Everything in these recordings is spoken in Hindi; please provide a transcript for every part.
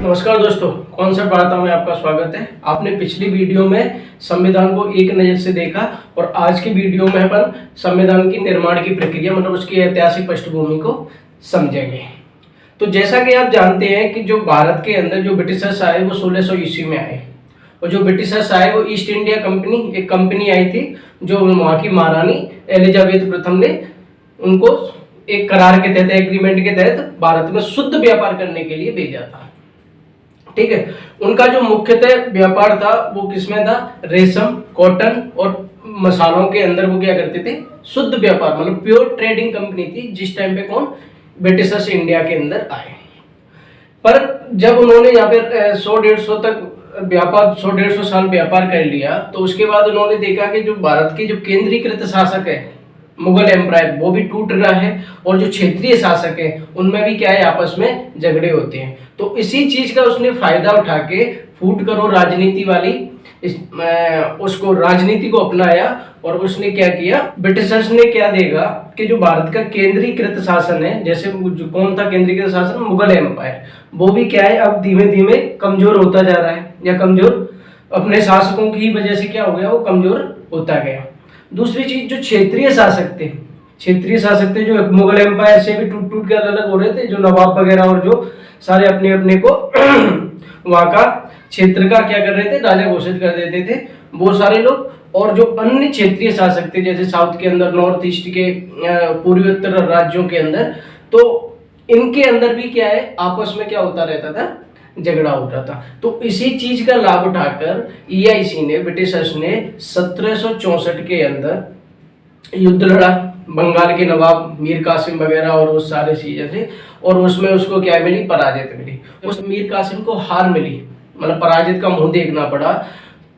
नमस्कार दोस्तों, कॉन्सेप्ट वार्ता में आपका स्वागत है। आपने पिछली वीडियो में संविधान को एक नज़र से देखा और आज की वीडियो में अपन संविधान की निर्माण की प्रक्रिया मतलब उसकी ऐतिहासिक पृष्ठभूमि को समझेंगे। तो जैसा कि आप जानते हैं कि जो भारत के अंदर जो ब्रिटिशर्स आए वो 1600 ईस्वी में आए और जो ब्रिटिशर्स आए वो ईस्ट इंडिया कंपनी एक कंपनी आई थी जो वहाँ की महारानी एलिजाबेथ प्रथम ने उनको एक करार के तहत एग्रीमेंट के तहत भारत में शुद्ध व्यापार करने के लिए भेजा था। ठीक है, उनका जो मुख्यतः व्यापार था वो किसमें था? रेशम, कॉटन और मसालों के अंदर वो क्या करते थे? शुद्ध व्यापार मतलब प्योर ट्रेडिंग कंपनी थी जिस टाइम पे कौन ब्रिटिशर्स इंडिया के अंदर आए। पर जब उन्होंने यहाँ पे 100-150 तक व्यापार 100-150 साल व्यापार कर लिया तो उसके बाद उन्होंने देखा कि जो भारत के जो केंद्रीकृत शासक है मुगल एम्पायर वो भी टूट रहा है और जो क्षेत्रीय शासक है उनमें भी क्या है आपस में झगड़े होते हैं। तो इसी चीज का उसने फायदा उठा के फूट करो राजनीति वाली उसको राजनीति को अपनाया और उसने क्या किया, ब्रिटिशर्स ने क्या देगा कि जो भारत का केंद्रीकृत शासन है, जैसे जो कौन था केंद्रीकृत शासन? मुगल एम्पायर, वो भी क्या है अब धीमे धीमे कमजोर होता जा रहा है या कमजोर अपने शासकों की वजह से क्या हो गया, वो कमजोर होता गया। दूसरी चीज जो क्षेत्रीय शासक थे जो मुगल एम्पायर से भी टूट टूट कर अलग हो रहे थे, जो नवाब वगैरह और जो सारे अपने अपने को वहां का क्षेत्र का क्या कर रहे थे, राजा घोषित कर देते थे वो सारे लोग। और जो अन्य क्षेत्रीय शासक थे जैसे साउथ के अंदर, नॉर्थ ईस्ट के पूर्वोत्तर राज्यों के अंदर, तो इनके अंदर भी क्या है आपस में क्या होता रहता था, झगड़ा होता था। तो इसी चीज का लाभ उठाकर ईआईसी ने, ब्रिटिशर्स ने 1764 के अंदर युद्ध लड़ा बंगाल के नवाब मीर कासिम वगैरह और वो सारे चीजें थे और उसमें उसको क्या मिली, पराजित मिली। उस मीर कासिम को हार मिली मतलब पराजित का मुंह देखना पड़ा।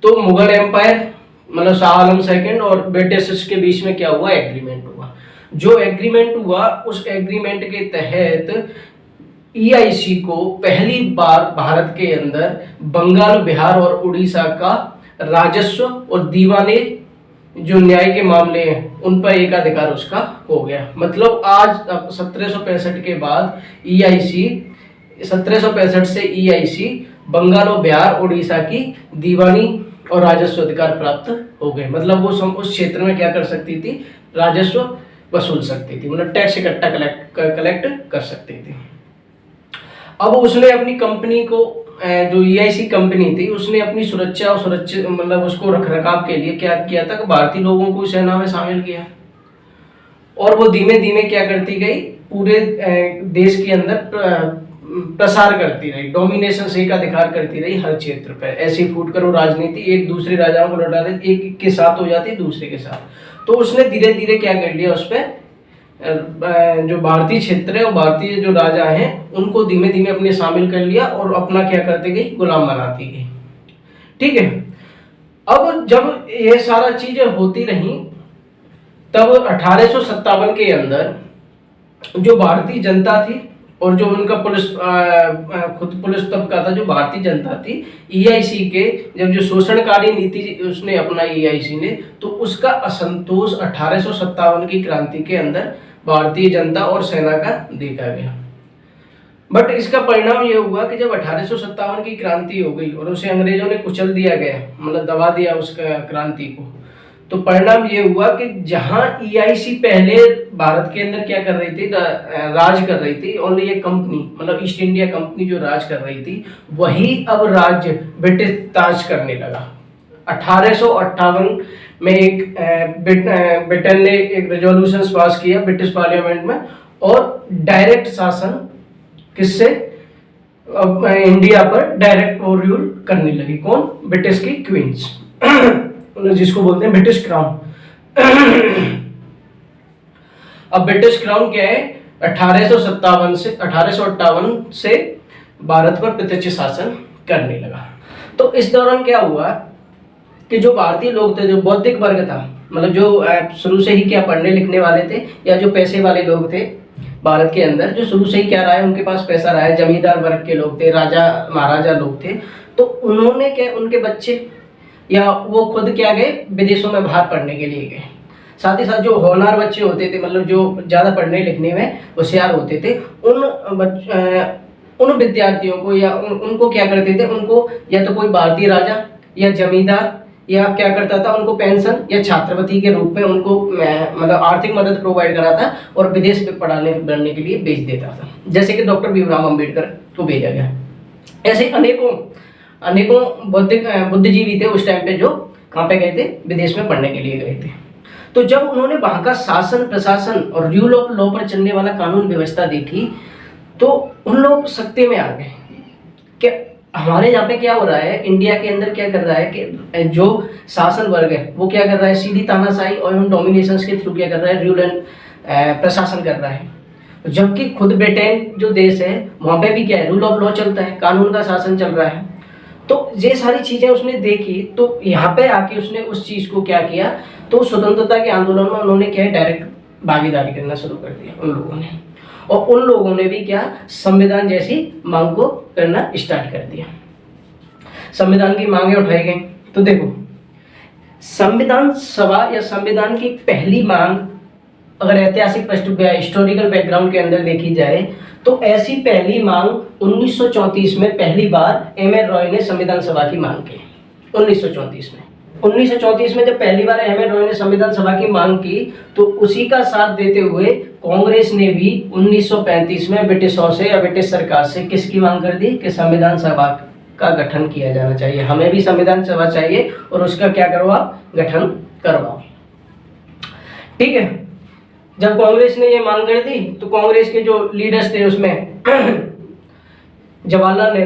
तो मुगल एम्पायर मतलब शाह आलम सेकंड और ब्रिटिशर्स के बीच में क्या हुआ, एग्रीमेंट हुआ। जो एग्रीमेंट हुआ उस एग्रीमेंट के तहत ईआईसी को पहली बार भारत के अंदर बंगाल, बिहार और उड़ीसा का राजस्व और दीवाने जो न्याय के मामले हैं उन पर एकाधिकार उसका हो गया। मतलब आज 1765 के बाद ईआईसी 1765 से ईआईसी बंगाल और बिहार उड़ीसा की दीवानी और राजस्व अधिकार प्राप्त हो गए। मतलब वो उस क्षेत्र में क्या कर सकती थी, राजस्व वसूल सकती थी, मतलब टैक्स इकट्ठा कलेक्ट कर सकती थी। अब उसने अपनी कंपनी को, जो ईआईसी कंपनी थी, उसने अपनी सुरक्षा और सुरक्षित मतलब उसको रख रखाव के लिए क्या किया था कि भारतीय लोगों को सेना में शामिल किया और वो धीमे धीमे क्या करती गई, पूरे देश के अंदर प्रसार करती रही, डोमिनेशन से अधिकार करती रही हर क्षेत्र पर। ऐसी फूट करो राजनीति, एक दूसरे राजाओं को लौटा दे, एक के साथ हो जाती दूसरे के साथ। तो उसने धीरे धीरे क्या कर लिया, उस पर जो भारतीय क्षेत्र है और भारतीय जो राजा हैं उनको धीमे धीमे अपने शामिल कर लिया और अपना क्या करते गई, गुलाम बनाती गई। ठीक है, अब जब ये सारा चीजें होती रही तब 1857 के अंदर जो भारतीय जनता थी और जो उनका खुद पुलिस तबका था, जो भारतीय जनता थी, ईआईसी के जब जो शोषणकारी नीति उसने अपनाई ईआईसी ने, तो उसका असंतोष 1857 की क्रांति के अंदर भारतीय जनता और सेना का देखा गया। बट इसका परिणाम यह हुआ कि जब 1857 की क्रांति हो गई और उसे अंग्रेजों ने कुचल दिया गया, मतलब दबा दिया उसका क्रांति को, तो परिणाम ये हुआ कि जहां ईआईसी पहले भारत के अंदर क्या कर रही थी, राज कर रही थी, ओनली एक कंपनी मतलब ईस्ट इंडिया कंपनी जो राज कर रही थी, वही अब राज्य ब्रिटिश ताज करने लगा। 1858 में एक ब्रिटेन ने एक रेजोल्यूशन पास किया ब्रिटिश पार्लियामेंट में और डायरेक्ट शासन किससे, अब इंडिया पर डायरेक्ट रूल करने लगी। कौन? ब्रिटिश की क्वींस जिसको बोलते हैं ब्रिटिश क्राउन। अब ब्रिटिश क्राउन क्या है, 1858 से भारत पर प्रत्यक्ष शासन करने लगा। तो इस दौरान क्या हुआ कि जो भारतीय लोग थे, जो बौद्धिक वर्ग था, मतलब जो शुरू से ही क्या पढ़ने लिखने वाले थे या जो पैसे वाले लोग थे भारत के अंदर, जो शुरू से ही क्या रहा है, उनके पास पैसा रहा है, जमींदार वर्ग के लोग थे, राजा महाराजा लोग थे, तो उन्होंने क्या, उनके बच्चे या वो खुद क्या गए, विदेशों में बाहर पढ़ने के लिए गए। साथ ही साथ जो होनहार बच्चे होते थे, मतलब जो ज़्यादा पढ़ने लिखने में होशियार होते थे, उन विद्यार्थियों को या उनको क्या करते थे, उनको या तो कोई भारतीय राजा या जमींदार या क्या करता था, उनको पेंशन या छात्रवृत्ति के रूप में उनको मतलब आर्थिक मदद प्रोवाइड कराता और विदेश में पढ़ने के लिए भेज देता था। जैसे कि डॉक्टर भीमराव अम्बेडकर को भेजा गया। ऐसे अनेकों बुद्धिजीवी थे उस टाइम पे जो कहाँ पे गए थे, विदेश में पढ़ने के लिए गए थे। तो जब उन्होंने वहां का शासन प्रशासन और रूल ऑफ लॉ पर चलने वाला कानून व्यवस्था देखी तो उन लोग सकते में आ गए कि हमारे यहाँ पे क्या हो रहा है, इंडिया के अंदर क्या कर रहा है कि जो शासन वर्ग है वो क्या कर रहा है, सीधी तानाशाही और डोमिनेशन के थ्रू क्या कर रहा है, रूल एंड प्रशासन कर रहा है। जबकि खुद ब्रिटेन जो देश है वहाँ पे भी क्या है, रूल ऑफ लॉ चलता है, कानून का शासन चल रहा है। तो ये सारी चीजें उसने देखी, तो यहाँ पे आके उसने उस चीज को क्या किया, तो स्वतंत्रता के आंदोलन में उन्होंने क्या है, डायरेक्ट भागीदारी करना शुरू कर दिया उन लोगों ने। और उन लोगों ने भी क्या, संविधान जैसी मांग को करना स्टार्ट कर दिया। संविधान की मांगे उठाई गई। तो देखो, संविधान सभा या संविधान की पहली मांग अगर ऐतिहासिक पृष्ठभूमि हिस्टोरिकल बैकग्राउंड के अंदर देखी जाए तो ऐसी पहली मांग 1934 में पहली बार एम.एन. रॉय ने संविधान सभा की मांग की। 1934 में जब पहली बार एम.एन. रॉय ने संविधान सभा की मांग की तो उसी का साथ देते हुए कांग्रेस ने भी 1935 में ब्रिटिशों से या ब्रिटिश सरकार से किसकी मांग कर दी कि संविधान सभा का गठन किया जाना चाहिए, हमें भी संविधान सभा चाहिए और उसका क्या करवाओ, गठन करवाओ। ठीक है। जब कांग्रेस ने ये मांग कर दी तो कांग्रेस के जो लीडर्स थे उसमें जवाहरलाल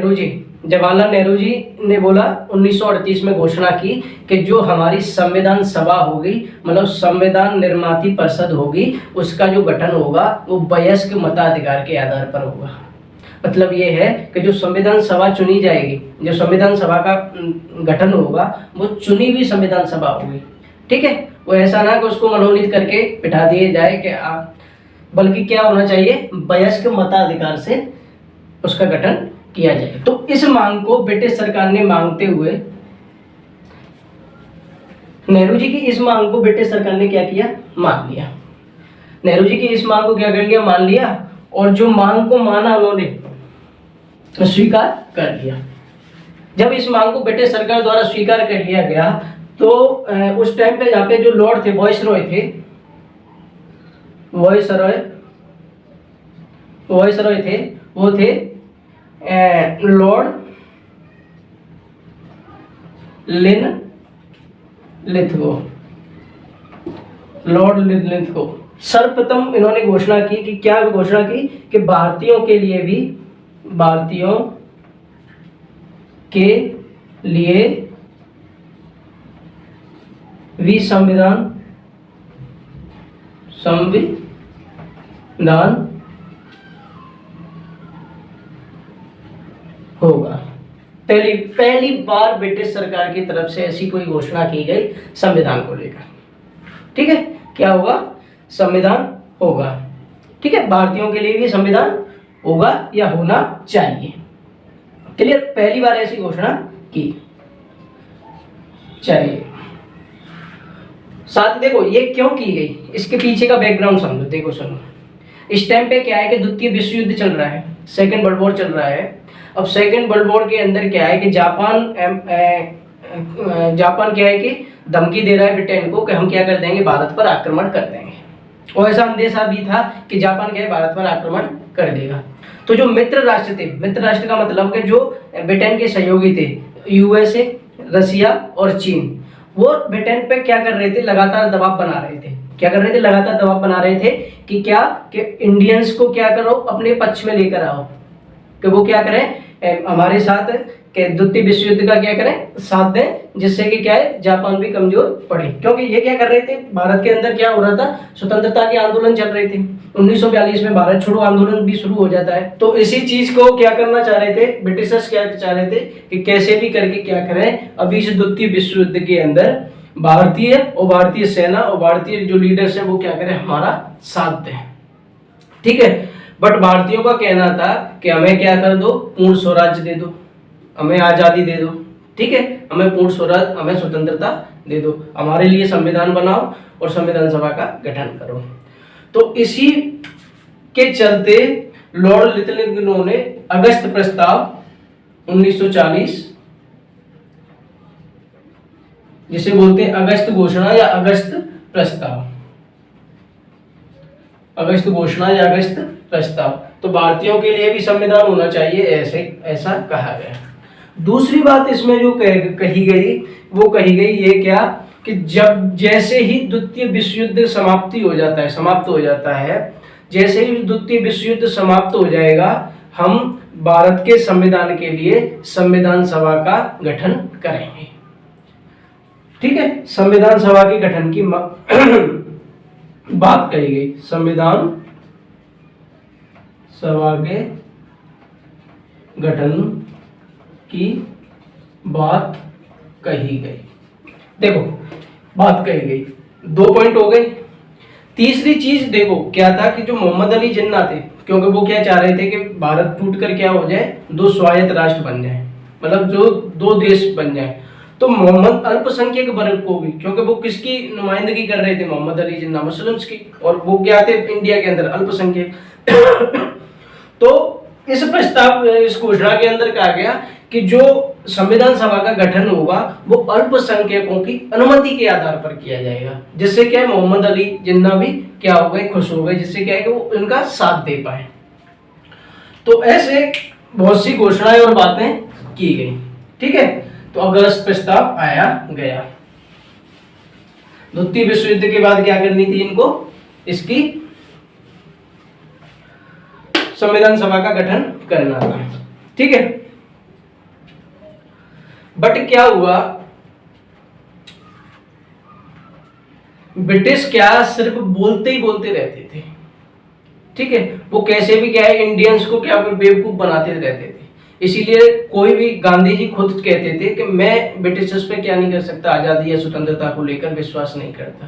नेहरू जी ने बोला 1938 में घोषणा की कि जो हमारी संविधान सभा होगी, मतलब संविधान निर्माती परिषद होगी, उसका जो गठन होगा वो वयस्क मताधिकार के आधार पर होगा। मतलब ये है कि जो संविधान सभा चुनी जाएगी, जो संविधान सभा का गठन होगा वो चुनी हुई संविधान सभा होगी। ठीक है, वो ऐसा ना कि उसको मनोनीत करके बिठा दिए जाए कि बल्कि क्या होना चाहिए, वयस्क मताधिकार से उसका गठन किया जाए। तो इस मांग को ब्रिटिश सरकार ने मांगते हुए, नेहरू जी की इस मांग को ब्रिटिश सरकार ने क्या किया, मान लिया। नेहरू जी की इस मांग को क्या कर लिया, मान लिया। और जो मांग को माना उन्होंने स्वीकार कर लिया। जब इस मांग को ब्रिटिश सरकार द्वारा स्वीकार कर लिया गया तो उस टाइम पे यहाँ पे जो लॉर्ड थे, वॉइसरॉय थे, वो थे लॉर्ड लिनलिथगो। सर्वप्रथम इन्होंने घोषणा की कि क्या घोषणा की कि भारतीयों के लिए भी संविधान होगा। पहली बार ब्रिटिश सरकार की तरफ से ऐसी कोई घोषणा की गई संविधान को लेकर। ठीक है, क्या होगा, संविधान होगा। ठीक है, भारतीयों के लिए भी संविधान होगा या होना चाहिए। क्लियर, पहली बार ऐसी घोषणा की चाहिए। साथ देखो ये क्यों की गई, इसके पीछे का बैकग्राउंड समझो। देखो सुनो, इस टाइम पे क्या है कि द्वितीय विश्व युद्ध चल रहा है, सेकेंड वर्ल्ड वॉर चल रहा है। अब सेकेंड वर्ल्ड वॉर के अंदर क्या है कि जापान क्या है कि धमकी दे रहा है ब्रिटेन को कि हम क्या कर देंगे, भारत पर आक्रमण कर देंगे। और ऐसा अंदेशा भी था कि जापान क्या है, भारत पर आक्रमण कर देगा। तो जो मित्र राष्ट्र थे, मित्र राष्ट्र का मतलब कि जो ब्रिटेन के सहयोगी थे, यूएसए, रसिया और चीन, वो ब्रिटेन पे क्या कर रहे थे, लगातार दबाव बना रहे थे। क्या कर रहे थे, लगातार दबाव बना रहे थे कि क्या कि इंडियंस को क्या करो, अपने पक्ष में लेकर आओ, कि वो क्या करें, हमारे साथ के द्वितीय विश्व युद्ध का क्या करें, साथ दें, जिससे कि क्या है, जापान भी कमजोर पड़े। क्योंकि ये क्या कर रहे थे, भारत के अंदर क्या हो रहा था, स्वतंत्रता के आंदोलन चल रहे थे। 1942 में भारत छोड़ो आंदोलन भी शुरू हो जाता है। तो इसी चीज को क्या करना चाह रहे थे ब्रिटिशर्स, क्या चाह रहे थे कि कैसे भी करके क्या करें, अभी इस द्वितीय विश्व युद्ध के अंदर भारतीय सेना और भारतीय जो लीडर्स है वो क्या करें, हमारा साथ दें। ठीक है, बट भारतीयों का कहना था कि हमें क्या कर दो, पूर्ण स्वराज्य दे दो, हमें आजादी दे दो। ठीक है, हमें पूर्ण स्वराज, हमें स्वतंत्रता दे दो, हमारे लिए संविधान बनाओ और संविधान सभा का गठन करो। तो इसी के चलते लॉर्ड लिथलिंगटन ने अगस्त प्रस्ताव 1940, जिसे बोलते हैं अगस्त घोषणा या अगस्त प्रस्ताव, अगस्त घोषणा या अगस्त प्रस्ताव। तो भारतीयों के लिए भी संविधान होना चाहिए, ऐसा कहा गया। दूसरी बात इसमें जो कही गई वो कही गई ये क्या, कि जब जैसे ही द्वितीय विश्व युद्ध समाप्त हो जाता है, जैसे ही द्वितीय विश्व युद्ध समाप्त हो जाएगा, हम भारत के संविधान के लिए संविधान सभा का गठन करेंगे। ठीक है, संविधान सभा के गठन की बात कही गई, संविधान सभा के गठन की बात कही गई। देखो, बात कही गई, 2 पॉइंट हो गए। तीसरी चीज देखो क्या था, कि जो मोहम्मद अली जिन्ना थे, क्योंकि वो क्या चाह रहे थे कि भारत टूटकर क्या हो जाए, 2 स्वायत्त राष्ट्र बन जाए, मतलब जो 2 देश बन जाए। तो मोहम्मद अल्पसंख्यक वर्ग को भी, क्योंकि वो किसकी नुमाइंदगी कर रहे थे, मोहम्मद अली जिन्ना मुस्लिम्स की, और वो क्या थे इंडिया के अंदर अल्पसंख्यक। तो इस घोषणा के अंदर कहा गया कि जो संविधान सभा का गठन होगा वो अल्पसंख्यकों की अनुमति के आधार पर किया जाएगा, जिससे क्या है मोहम्मद अली जिन्ना भी क्या हो गए, खुश हो गए, जिससे क्या है कि वो इनका साथ दे पाए। तो ऐसे बहुत सी घोषणाएं और बातें की गई। ठीक है, तो अगस्त प्रस्ताव आया गया। द्वितीय विश्व युद्ध के बाद क्या करनी थी इनको, इसकी संविधान सभा का गठन करना था। ठीक है, बट क्या हुआ, ब्रिटिश क्या सिर्फ बोलते ही बोलते रहते थे। ठीक है, वो कैसे भी क्या है इंडियंस को क्या बेवकूफ बनाते रहते थे। इसीलिए कोई भी, गांधी जी खुद कहते थे कि मैं ब्रिटिशर्स पे क्या नहीं कर सकता, आजादी या स्वतंत्रता को लेकर विश्वास नहीं करता।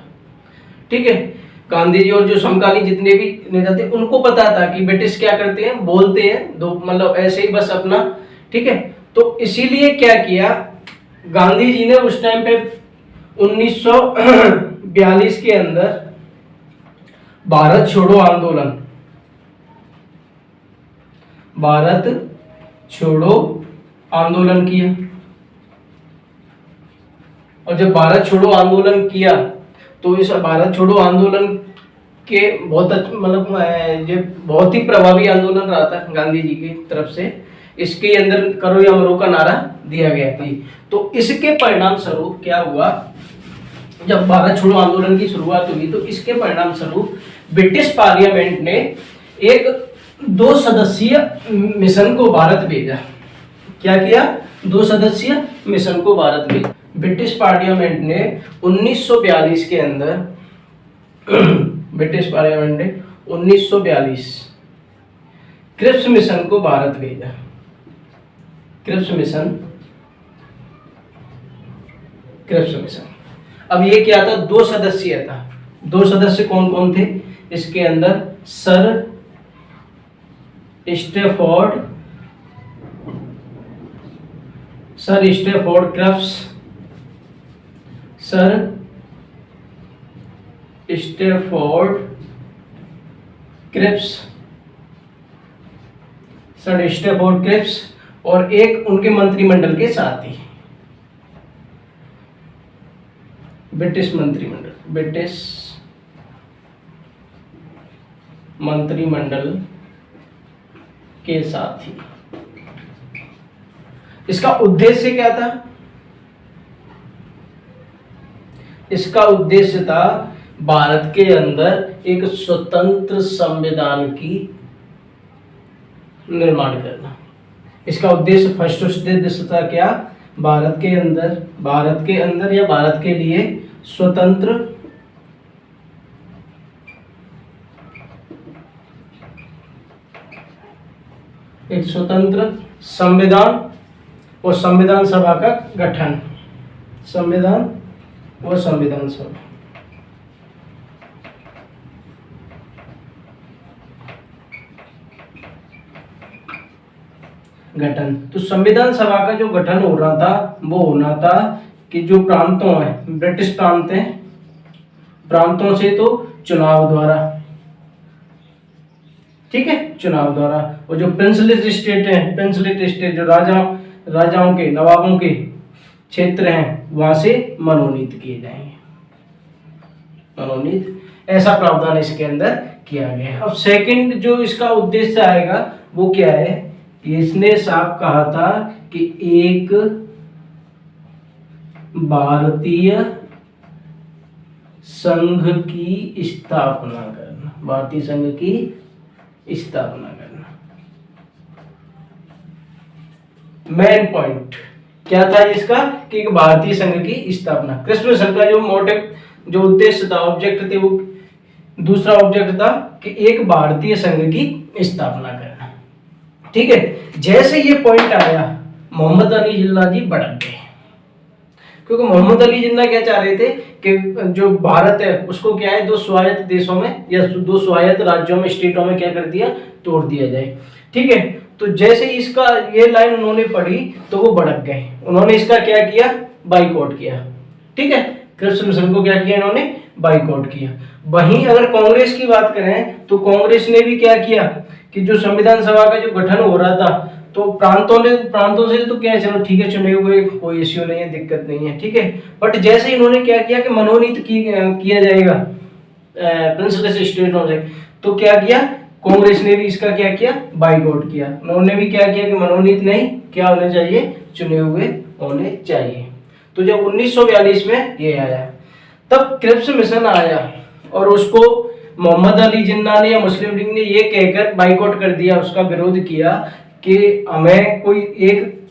ठीक है, गांधी जी और जो समकालीन जितने भी नेता थे उनको पता था कि ब्रिटिश क्या करते हैं, बोलते हैं दो, मतलब ऐसे ही बस अपना। ठीक है, तो इसीलिए क्या किया गांधी जी ने उस टाइम पे 1942 के अंदर भारत छोड़ो आंदोलन, भारत छोड़ो आंदोलन किया। और जब भारत छोड़ो आंदोलन किया तो इस भारत छोड़ो आंदोलन के बहुत मतलब ये बहुत ही प्रभावी आंदोलन रहा था गांधी जी की तरफ से। इसके अंदर करो या मरो का नारा दिया गया थी। तो इसके परिणाम स्वरूप क्या हुआ, जब भारत छोड़ो आंदोलन की शुरुआत हुई तो इसके परिणाम स्वरूप ब्रिटिश पार्लियामेंट ने एक 2 सदस्यीय मिशन को भारत भेजा। क्या किया, 2 सदस्यीय मिशन को भारत भेजा। ब्रिटिश पार्लियामेंट ने 1942 के अंदर ब्रिटिश पार्लियामेंट ने 1942 क्रिप्स मिशन को भारत भेजा। क्रिप्स मिशन अब ये क्या था, 2 सदस्यीय था। 2 सदस्य कौन कौन थे इसके अंदर, sir Stafford Cripps, sir Stafford Cripps और एक उनके मंत्रिमंडल के साथी, ब्रिटिश मंत्रिमंडल के साथी। इसका उद्देश्य क्या था, इसका उद्देश्य था भारत के अंदर एक स्वतंत्र संविधान की निर्माण करना। इसका उद्देश्य फर्स्ट उद्देश्य था क्या, भारत के अंदर या भारत के लिए स्वतंत्र एक स्वतंत्र संविधान और संविधान सभा का गठन, संविधान सभा। गठन, तो संविधान सभा का जो गठन हो रहा था वो होना था कि जो प्रांतों है, ब्रिटिश प्रांत हैं, प्रांतों से तो चुनाव द्वारा, ठीक है, चुनाव द्वारा। और जो प्रिंसलेस स्टेट है, प्रिंसलेस स्टेट जो राजाओं के, नवाबों के क्षेत्र हैं, वहां से मनोनीत किए जाएंगे, मनोनीत, ऐसा प्रावधान इसके अंदर किया गया है। अब सेकंड जो इसका उद्देश्य आएगा वो क्या है, इसने साफ कहा था कि एक भारतीय संघ की स्थापना करना, भारतीय संघ की स्थापना करना। मेन पॉइंट क्या था इसका कि एक भारतीय संघ की स्थापना। क्रिप्स मिशन का जो मोटिव, जो उद्देश्य था, ऑब्जेक्ट थे, वो दूसरा ऑब्जेक्ट था कि एक भारतीय संघ की स्थापना करना। ठीक है, जैसे ये पॉइंट आया मोहम्मद अली जिन्ना जी भड़क गए, क्योंकि मोहम्मद अली जिन्ना क्या चाह रहे थे कि जो भारत है उसको क्या है, दो स्वायत्त देशों में या दो स्वायत्त राज्यों में, स्टेटों में क्या कर दिया, तोड़ दिया जाए। ठीक है, तो जैसे इसका ये लाइन उन्होंने पढ़ी तो वो भड़क गए, उन्होंने इसका क्या किया, बाइकआउट किया। ठीक है, क्रिप्स मिशन को क्या किया, इन्होंने बाइकआउट किया। वहीं अगर कांग्रेस की बात करें तो कांग्रेस ने भी क्या किया कि जो संविधान सभा का जो गठन हो रहा था, तो प्रांतों से तो क्या है, चलो ठीक है, चुने हुए, कोई इश्यू नहीं है, दिक्कत नहीं है। ठीक है, बट जैसे इन्होंने क्या किया कि मनोनीत किया जाएगा प्रिंसलेस स्टेटों से, तो क्या किया, कांग्रेस ने भी इसका क्या किया, बाइकआउट किया। उन्होंने भी क्या किया कि मनोनीत नहीं, क्या होने चाहिए, चुने हुए होने चाहिए। तो जब 1942 में ये आया, तब क्रिप्स मिशन आया और उसको मोहम्मद अली जिन्ना ने या मुस्लिम लीग ने ये कहकर बाइकआउट कर दिया, उसका विरोध किया कि हमें कोई एक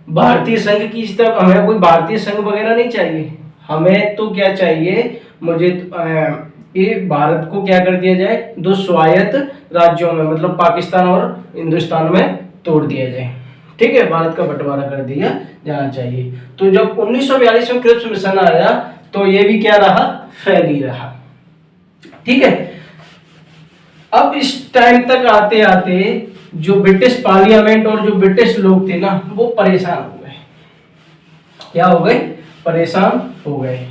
भारतीय संघ की तरफ, हमें कोई भारतीय संघ वगैरह नहीं चाहिए, हमें तो क्या चाहिए, मुझे ये भारत को क्या कर दिया जाए, दो स्वायत्त राज्यों में, मतलब पाकिस्तान और हिंदुस्तान में तोड़ दिया जाए। ठीक है, भारत का बंटवारा कर दिया जाना चाहिए। तो जब 1942 में क्रिप्स मिशन आया तो ये भी क्या रहा, फेल ही रहा। ठीक है, अब इस टाइम तक आते आते जो ब्रिटिश पार्लियामेंट और जो ब्रिटिश लोग थे ना, वो परेशान हो गए। क्या हो गए, परेशान हो गए।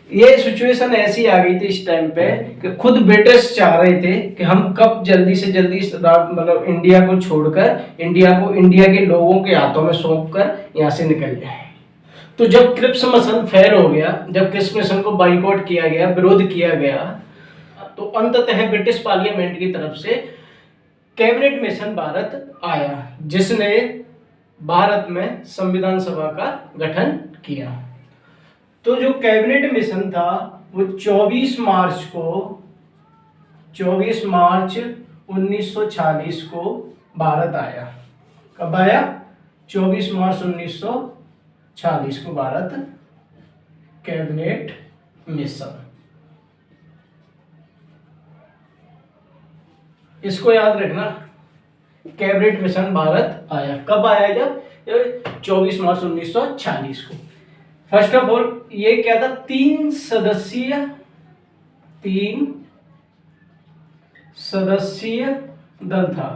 ये सिचुएशन ऐसी आ गई थी इस टाइम पे कि खुद ब्रिटिश चाह रहे थे कि हम कब जल्दी से जल्दी मतलब इंडिया को छोड़कर, इंडिया के लोगों के हाथों में सौंप कर यहाँ से निकल जाए। तो जब क्रिप्स मिशन फेल हो गया, जब क्रिप्स मिशन को बाइकआउट किया गया, विरोध किया गया, तो अंततः ब्रिटिश पार्लियामेंट की तरफ से कैबिनेट मिशन भारत आया, जिसने भारत में संविधान सभा का गठन किया। तो जो कैबिनेट मिशन था वो 24 मार्च 1946 को भारत आया। कब आया, 24 मार्च 1946 को भारत कैबिनेट मिशन। इसको याद रखना, कैबिनेट मिशन भारत आया। कब आया, जब 24 मार्च 1946 को। फर्स्ट ऑफ ऑल ये क्या था, तीन सदस्यीय दल था,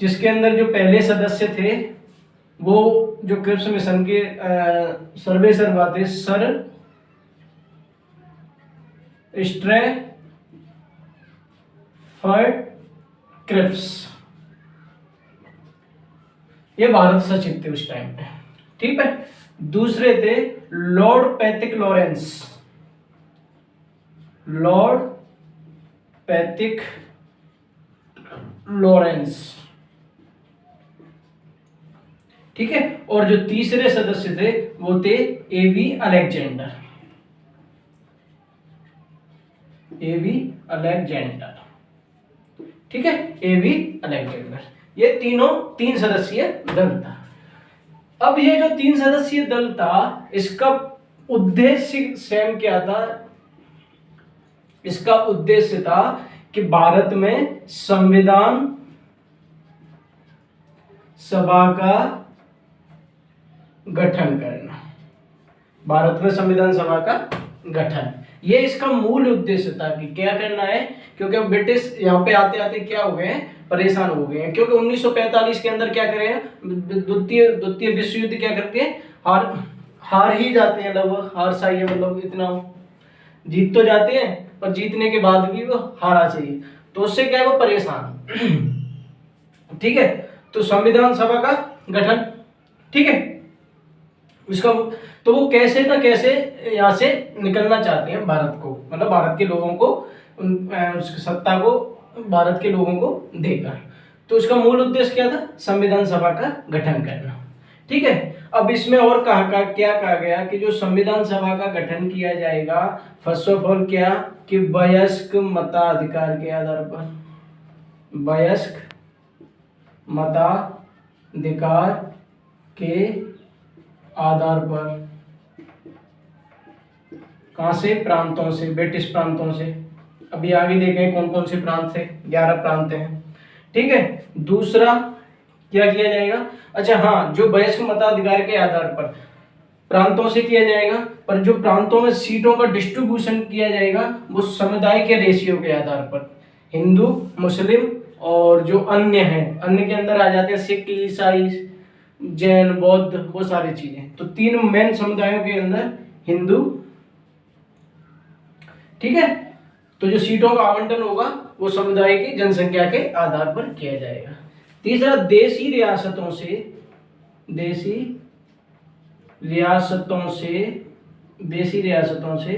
जिसके अंदर जो पहले सदस्य थे वो जो क्रिप्स मिशन के सर्वे सर्वा थे, सर स्ट्रैफर्ड क्रिप्स, ये भारत सचिव थे उस टाइम पे। ठीक है, दूसरे थे लॉर्ड पैथिक लॉरेंस। ठीक है, और जो तीसरे सदस्य थे वो थे एवी अलेक्जेंडर। ठीक है, एवी अलेक्जेंडर, ये तीन सदस्यीय दल था। अब ये जो तीन सदस्यीय दल था, इसका उद्देश्य सेम क्या था, इसका उद्देश्य था कि भारत में संविधान सभा का गठन करना, भारत में संविधान सभा का गठन, ये इसका मूल उद्देश्य था कि क्या करना है। क्योंकि ब्रिटिश यहाँ पे आते आते क्या हो गए हैं, परेशान हो गए हैं। क्योंकि 1945 के अंदर क्या करें, द्वितीय विश्व युद्ध क्या करते हैं, हार ही जाते हैं, लगभग हार सा ही है, मतलब इतना जीत तो जाते हैं पर जीतने के बाद भी वो हारा चाहिए, तो उससे क्या है वो परेशान। ठीक है, तो संविधान सभा का गठन, ठीक है, उसका तो वो कैसे ना कैसे यहाँ से निकलना चाहते हैं भारत को, मतलब भारत के लोगों को उसकी सत्ता को भारत के लोगों को देकर। तो उसका मूल उद्देश्य क्या था, संविधान सभा का गठन करना। ठीक है, अब इसमें और क्या कहा गया कि जो संविधान सभा का गठन किया जाएगा, फर्स्ट ऑफ ऑल क्या कि वयस्क मताधिकार के आधार पर, वयस्क मताधिकार के आधार पर। कहां से, प्रांतों से, ब्रिटिश प्रांतों से। अभी आगे देखें कौन कौन से प्रांत थे, 11 प्रांत हैं। ठीक है, दूसरा क्या किया जाएगा, अच्छा हाँ, जो वयस्क मताधिकार के आधार पर प्रांतों से किया जाएगा, पर जो प्रांतों में सीटों का डिस्ट्रीब्यूशन किया जाएगा वो समुदाय के रेशियो के आधार पर, हिंदू, मुस्लिम और जो अन्य हैं, अन्य के अंदर आ जाते हैं सिख, ईसाई, जैन, बौद्ध, वो सारी चीजें। तो 3 मेन समुदायों के अंदर हिंदू, ठीक है, तो जो सीटों का आवंटन होगा वो समुदाय की जनसंख्या के आधार पर किया जाएगा। तीसरा, देशी रियासतों से, देशी रियासतों से, देशी रियासतों से,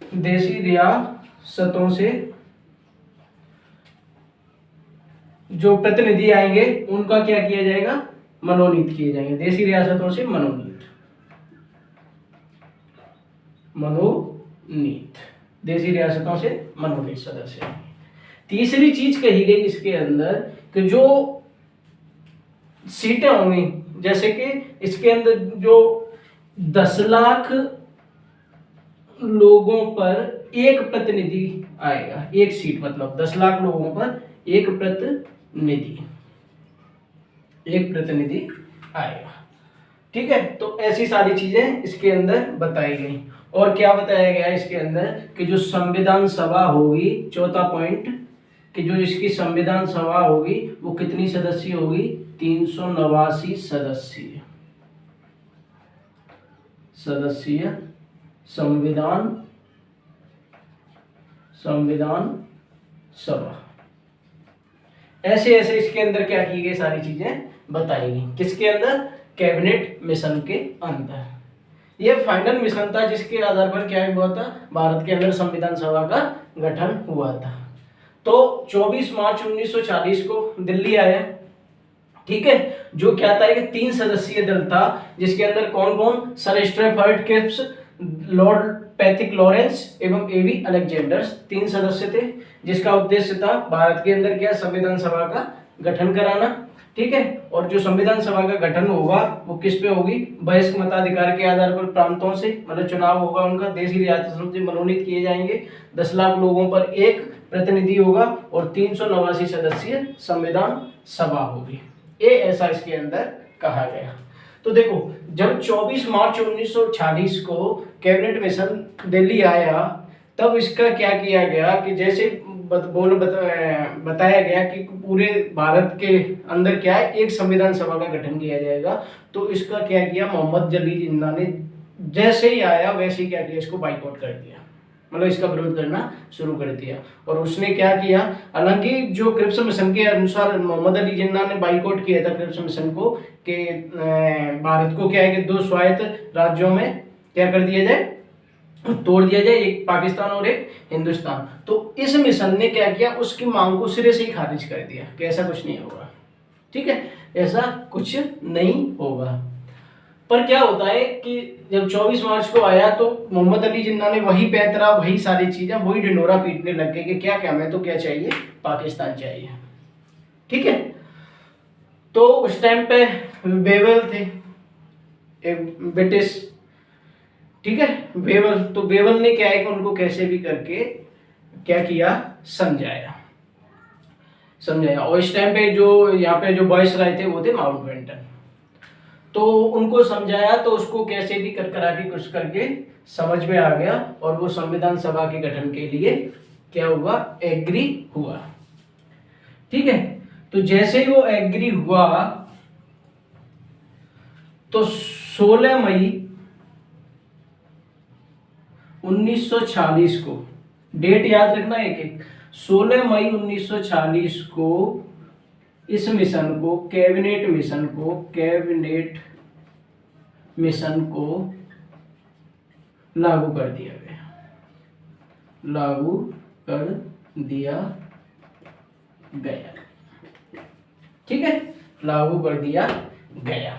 देशी रियासतों से जो प्रतिनिधि आएंगे उनका क्या किया जाएगा, मनोनीत किए जाएंगे। देशी रियासतों से मनोनीत, मनोनीत, देशी रियासतों से मनोनीत सदस्य। तीसरी चीज कही गई इसके अंदर कि जो सीटें होंगी, जैसे कि इसके अंदर जो 10 लाख लोगों पर एक प्रतिनिधि आएगा, एक सीट, मतलब 10 लाख लोगों पर एक प्रतिनिधि, एक प्रतिनिधि आएगा। ठीक है, तो ऐसी सारी चीजें इसके अंदर बताई गई। और क्या बताया गया इसके अंदर कि जो संविधान सभा होगी, चौथा पॉइंट, कि जो इसकी संविधान सभा होगी वो कितनी सदस्य होगी, 389 सदस्यीय, सदस्यीय संविधान, संविधान सभा। ऐसे ऐसे इसके अंदर क्या की गई, सारी चीजें बताई गई। किसके अंदर, कैबिनेट मिशन के अंदर। यह फाइनल मिशन था जिसके आधार पर क्या हुआ था, भारत के अंदर संविधान सभा का गठन हुआ था। तो 24 मार्च 1940 को दिल्ली आया। ठीक है, जो क्या था, एक 3 सदस्यीय दल था जिसके अंदर कौन कौन, sir Stafford Cripps, lord Pethick Lawrence एवं एवी अलेक्जेंडर्स, 3 सदस्य थे, जिसका उद्देश्य था भारत के अंदर क्या, संविधान सभा का गठन कराना। ठीक है, और जो संविधान सभा का गठन होगा वो किस पे होगी, वयस्क मताधिकार के आधार पर प्रांतों से, मतलब चुनाव होगा उनका, देशी रियासतों से मनोनीत किए जाएंगे, 10 लाख लोगों पर एक प्रतिनिधि होगा और 389 सदस्यीय संविधान सभा होगी। ये ऐसा इसके अंदर कहा गया। तो देखो, जब 24 मार्च 1940 को कैबिनेट मिशन दिल्ली आया, तब इसका क्या किया गया कि जैसे बताया गया कि पूरे भारत के अंदर क्या है, एक संविधान सभा का गठन किया जाएगा। तो इसका क्या किया, मोहम्मद जली जिन्ना ने जैसे ही आया वैसे ही क्या किया, इसको बाइकआउट कर दिया, मतलब इसका विरोध करना शुरू कर दिया। और उसने क्या किया, हालांकि जो क्रिप्स मिशन के अनुसार मोहम्मद अली जिन्ना ने बाइकआउट किया था क्रिप्स मिशन को, कि भारत को क्या है कि 2 स्वायत्त राज्यों में क्या कर दिया जाए, तोड़ दिया जाए, एक पाकिस्तान और एक हिंदुस्तान। तो इस मिशन ने क्या किया, उसकी मांग को सिरे से ही खारिज कर दिया कि ऐसा कुछ नहीं होगा। ठीक है, ऐसा कुछ नहीं होगा। पर क्या होता है कि जब 24 मार्च को आया तो मोहम्मद अली जिन्ना ने वही पैतरा, वही सारी चीजें, वही ढिंडोरा पीटने लग गए कि क्या क्या, मैं तो क्या चाहिए, पाकिस्तान चाहिए। ठीक है, तो उस टाइम पे वेवेल थे, एक ब्रिटिश, ठीक है, वेवेल। तो वेवेल ने क्या है कि उनको कैसे भी करके क्या किया, समझाया। और इस टाइम पे जो यहाँ पे जो वायसराय थे वो थे माउंटबेटन। तो उनको समझाया, तो उसको कैसे भी कर करा के कुछ करके समझ में आ गया, और वो संविधान सभा के गठन के लिए क्या हुआ, एग्री हुआ। ठीक है, तो जैसे ही वो एग्री हुआ तो 16 मई 1946 को, डेट याद रखना एक एक, 16 मई 1946 को इस मिशन को, कैबिनेट मिशन को लागू कर दिया गया। ठीक है, लागू कर दिया गया।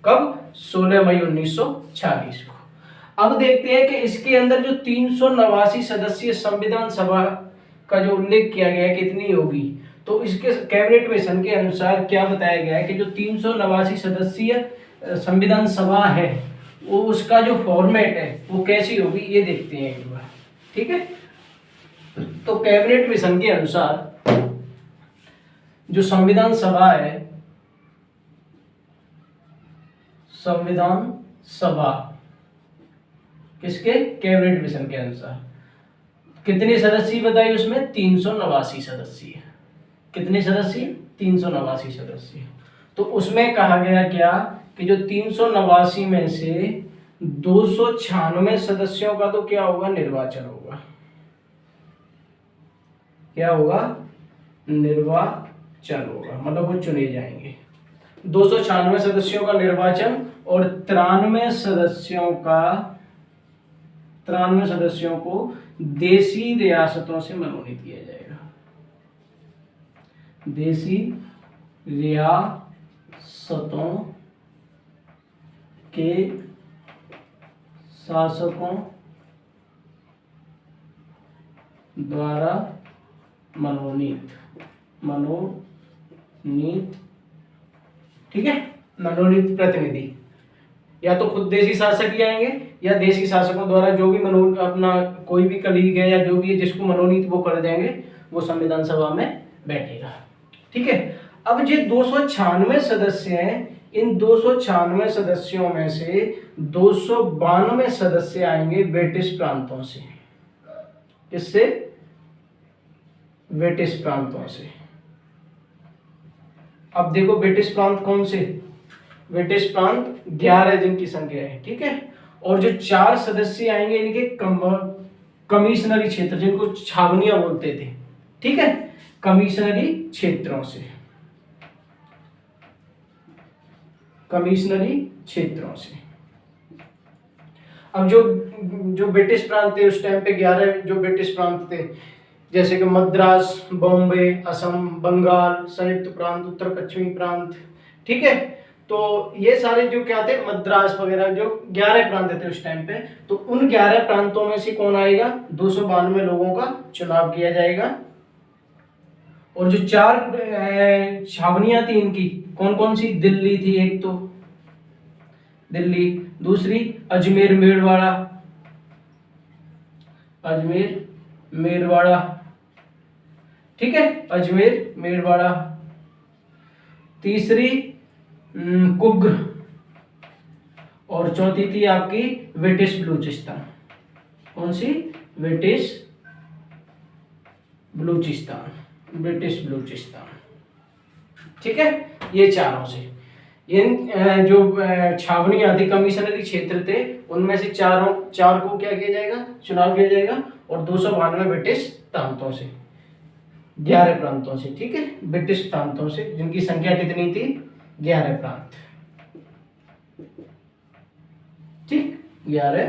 कब? 16 मई 1946 को। अब देखते हैं कि इसके अंदर जो 389 सदस्यीय संविधान सभा का जो उल्लेख किया गया है कितनी होगी, तो इसके कैबिनेट मिशन के अनुसार क्या बताया गया है कि जो 389 सदस्यीय संविधान सभा है वो उसका जो फॉर्मेट है वो कैसी होगी, ये देखते हैं एक बार। ठीक है, तो कैबिनेट मिशन के अनुसार जो संविधान सभा है, संविधान सभा किसके? कैबिनेट मिशन के अनुसार कितने सदस्य बताइए उसमें? 389 सदस्य। कितने सदस्य? 389 सदस्य। तो उसमें कहा गया क्या कि जो 389 में से 296 सदस्यों का तो क्या होगा? निर्वाचन होगा। क्या होगा? निर्वाचन होगा, मतलब वो चुने जाएंगे। 296 सदस्यों का निर्वाचन और 93 सदस्यों को देशी रियासतों से मनोनीत किया जाएगा। देशी रियासतों के शासकों द्वारा मनोनीत। ठीक है, मनोनीत प्रतिनिधि या तो खुद देशी शासक ही आएंगे या देशी शासकों द्वारा जो भी अपना कोई भी कलीग है या जो भी है जिसको मनोनीत वो कर देंगे, वो संविधान सभा में बैठेगा। ठीक है, अब जो 296 सदस्य हैं, इन 296 सदस्यों में से 292 सदस्य आएंगे ब्रिटिश प्रांतों से। किससे? ब्रिटिश प्रांतों से। अब देखो ब्रिटिश प्रांत कौन से? ब्रिटिश प्रांत 11 जिनकी संख्या है। ठीक है, और जो 4 सदस्य आएंगे इनके कमिश्नरी क्षेत्र, जिनको छावनियां बोलते थे। ठीक है, कमिश्नरी क्षेत्रों से। अब जो ब्रिटिश प्रांत थे उस टाइम पे 11 जो ब्रिटिश प्रांत थे, जैसे कि मद्रास, बॉम्बे, असम, बंगाल, संयुक्त प्रांत, उत्तर पश्चिमी प्रांत। ठीक है, तो ये सारे जो क्या थे, मद्रास वगैरह जो 11 प्रांत थे उस टाइम पे, तो उन 11 प्रांतों में से कौन आएगा? 292 लोगों का चुनाव किया जाएगा। और जो 4 छावनियां थी इनकी कौन कौन सी? दिल्ली थी एक तो, दिल्ली, दूसरी अजमेर मेरवाड़ा। ठीक है, अजमेर मेरवाड़ा। तीसरी कुग्र, और चौथी थी आपकी ब्रिटिश बलूचिस्तान। कौन सी? ब्रिटिश बलूचिस्तान। ठीक है, ये चारों से इन जो छावनियां थी, कमिश्नरी क्षेत्र थे, उनमें से चार को क्या किया जाएगा? चुनाव किया जाएगा। और 292 ब्रिटिश प्रांतों से, 11 प्रांतों से। ठीक है, ब्रिटिश प्रांतों से, जिनकी संख्या कितनी थी? 11 प्रांत। ठीक, 11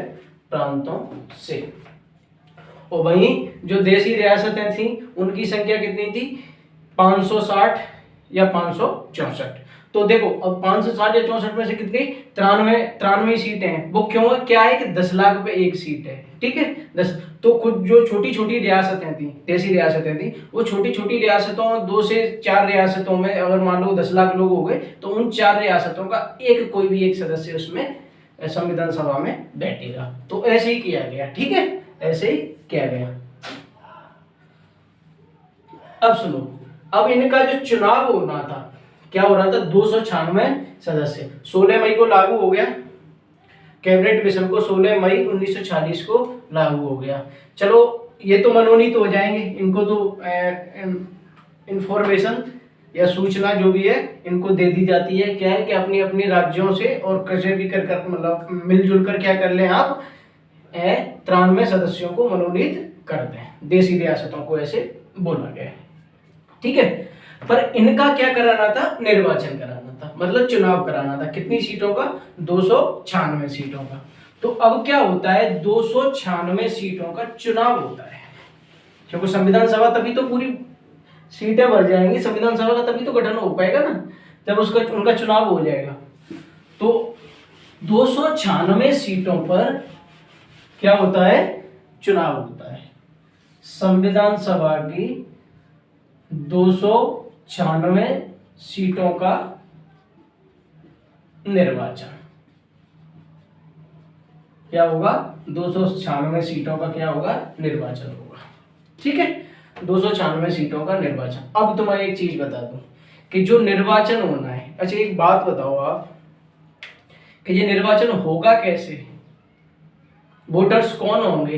प्रांतों से। और वहीं जो देशी रियासतें थी उनकी संख्या कितनी थी? 560 या 564। तो देखो अब 560 या 64 में से कितनी? 93 सीटें हैं। वो क्यों है? क्या है कि 10 लाख पे एक सीट है। ठीक है, 10। तो कुछ जो छोटी छोटी रियासतें थी, देशी रियासतें थी, वो छोटी छोटी रियासतों, 2 से 4 रियासतों में अगर मान लो 10 लाख लोग हो गए, तो उन 4 रियासतों का कोई भी एक सदस्य उसमें संविधान सभा में बैठेगा। तो ऐसे ही किया गया। ठीक है, ऐसे ही किया गया। अब सुनो, अब इनका जो चुनाव होना था, क्या हो रहा था? 296 सदस्य। 16 मई को लागू हो गया कैबिनेट मिशन को, 16 मई 1946 को लागू हो गया। चलो ये तो मनोनीत हो जाएंगे, इनको तो इंफॉर्मेशन या सूचना जो भी है इनको दे दी जाती है। क्या है कि अपनी अपनी राज्यों से और कैसे भी कर मतलब मिलजुल कर क्या कर लें आप, 93 सदस्यों को मनोनीत करते हैं। देशी रियासतों को ऐसे बोला गया है, ठीक है। पर इनका क्या कराना था, निर्वाचन कराना था, मतलब चुनाव कराना था। कितनी सीटों का, 296 सीटों का। तो अब क्या होता है, 296 सीटों का चुनाव होता है, क्योंकि संविधान सभा तभी तो पूरी सीटें भर जाएंगी, संविधान सभा का तभी तो गठन हो पाएगा ना, जब उसका उनका चुनाव हो जाएगा। तो 296 सीटों पर क्या होता है, चुनाव होता है। संविधान सभा की 296 सीटों का निर्वाचन क्या होगा, 296 सीटों का क्या होगा, निर्वाचन होगा, ठीक है। 296 सीटों का निर्वाचन। अब तो मैं एक चीज बता दूं कि जो निर्वाचन होना है, अच्छा एक बात बताओ आप कि ये निर्वाचन होगा कैसे, वोटर्स कौन होंगे,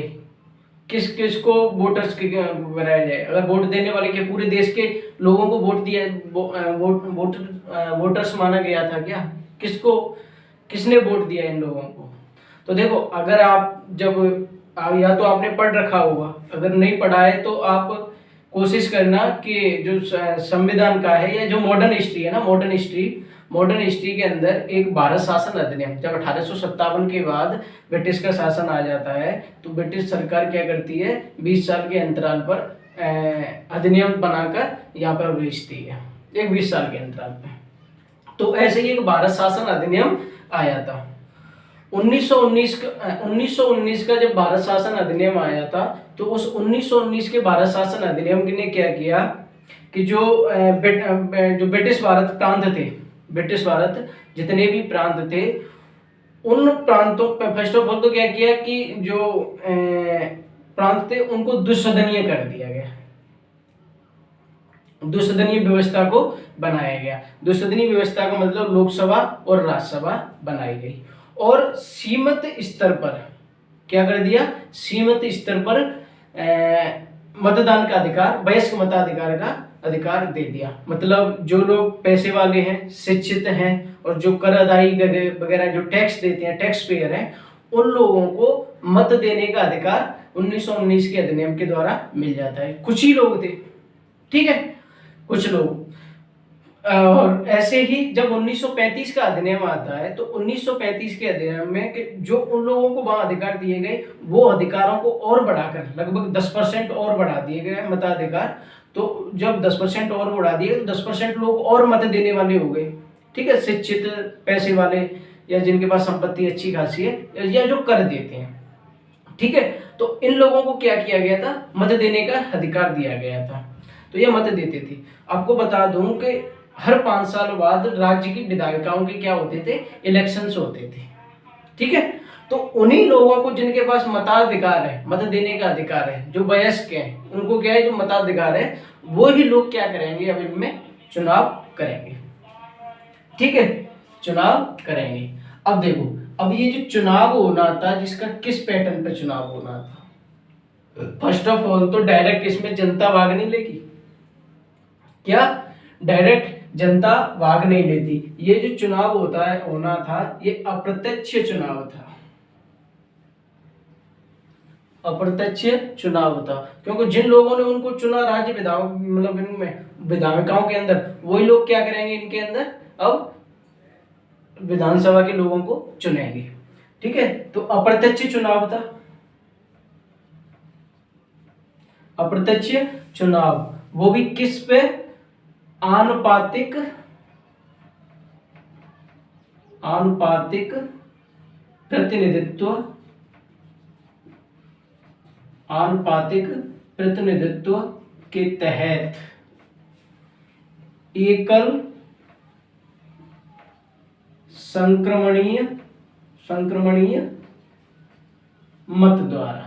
किस किस को वोटर्स बनाया जाए। अगर वोट देने वाले के पूरे देश के लोगों को वोट दिया, वोटर्स माना गया था क्या, किसको, किसने वोट दिया इन लोगों को। तो देखो, अगर आप या तो आपने पढ़ रखा होगा, अगर नहीं पढ़ा है तो आप कोशिश करना कि जो संविधान का है या जो मॉडर्न हिस्ट्री है ना, मॉडर्न हिस्ट्री के अंदर एक भारत शासन अधिनियम, जब 1857 के बाद ब्रिटिश का शासन आ जाता है तो ब्रिटिश सरकार क्या करती है, 20 साल के अंतराल पर अधिनियम बनाकर यहाँ पर भेजती है, एक 20 साल के अंतराल पे। तो ऐसे ही एक भारत शासन अधिनियम आया था 1919 का जब भारत शासन अधिनियम आया था, तो उस 1919 के भारत शासन अधिनियम ने क्या किया कि जो ब्रिटिश भारत प्रांत थे, ब्रिटिश भारत जितने भी प्रांत थे, उन प्रांतों पर फर्स्ट ऑफ ऑल तो क्या किया कि जो प्रांत थे उनको द्विसदनीय कर दिया गया, द्विसदनीय व्यवस्था को बनाया गया। द्विसदनीय व्यवस्था का मतलब लोकसभा और राज्यसभा बनाई गई, और सीमित स्तर पर क्या कर दिया, सीमित स्तर पर मतदान का अधिकार, वयस्क मताधिकार का अधिकार दे दिया। मतलब जो लोग पैसे वाले हैं, शिक्षित हैं, और जो कर अदायगी वगैरह जो टैक्स देते हैं, टैक्स पेयर हैं, उन लोगों को मत देने का अधिकार 1919 के अधिनियम के द्वारा मिल जाता है। कुछ ही लोग थे, ठीक है, कुछ लोग। और ऐसे ही जब 1935 का अधिनियम आता है, तो 1935 के अधिनियम में जो उन लोगों को वहां अधिकार दिए गए, वो अधिकारों को और बढ़ाकर लगभग 10% और बढ़ा दिए गए मताधिकार। तो जब 10% और बढ़ा दिए तो 10% लोग और मत देने वाले हो गए, ठीक है, शिक्षित, पैसे वाले, या जिनके पास संपत्ति अच्छी खासी है, या जो कर देते हैं, ठीक है। तो इन लोगों को क्या किया गया था, मत देने का अधिकार दिया गया था, तो ये मत देते थे। आपको बता दूं कि हर 5 साल बाद राज्य की विधायिकाओं के क्या होते थे, इलेक्शंस होते थे, ठीक है। तो उन्हीं लोगों को जिनके पास मताधिकार है, मत देने का अधिकार है, जो वयस्क हैं, उनको क्या है, जो मताधिकार है, वो ही लोग क्या करेंगे, अब इनमें चुनाव करेंगे, ठीक है, चुनाव करेंगे। अब देखो, अब ये जो चुनाव होना था, जिसका किस पैटर्न पे चुनाव होना था, फर्स्ट ऑफ ऑल तो डायरेक्ट इसमें जनता भाग नहीं लेगी, क्या डायरेक्ट जनता भाग नहीं लेती। ये जो चुनाव होना था, ये अप्रत्यक्ष चुनाव था, अप्रत्यक्ष चुनाव था, क्योंकि जिन लोगों ने उनको चुना राज्य मतलब इनमें विधायिकाओं के अंदर, वही लोग क्या करेंगे, इनके अंदर अब विधानसभा के लोगों को चुनेंगे, ठीक है। तो अप्रत्यक्ष चुनाव था, अप्रत्यक्ष चुनाव, वो भी किस पे, आनुपातिक प्रतिनिधित्व, आनुपातिक प्रतिनिधित्व के तहत एकल संक्रमणीय मत द्वारा,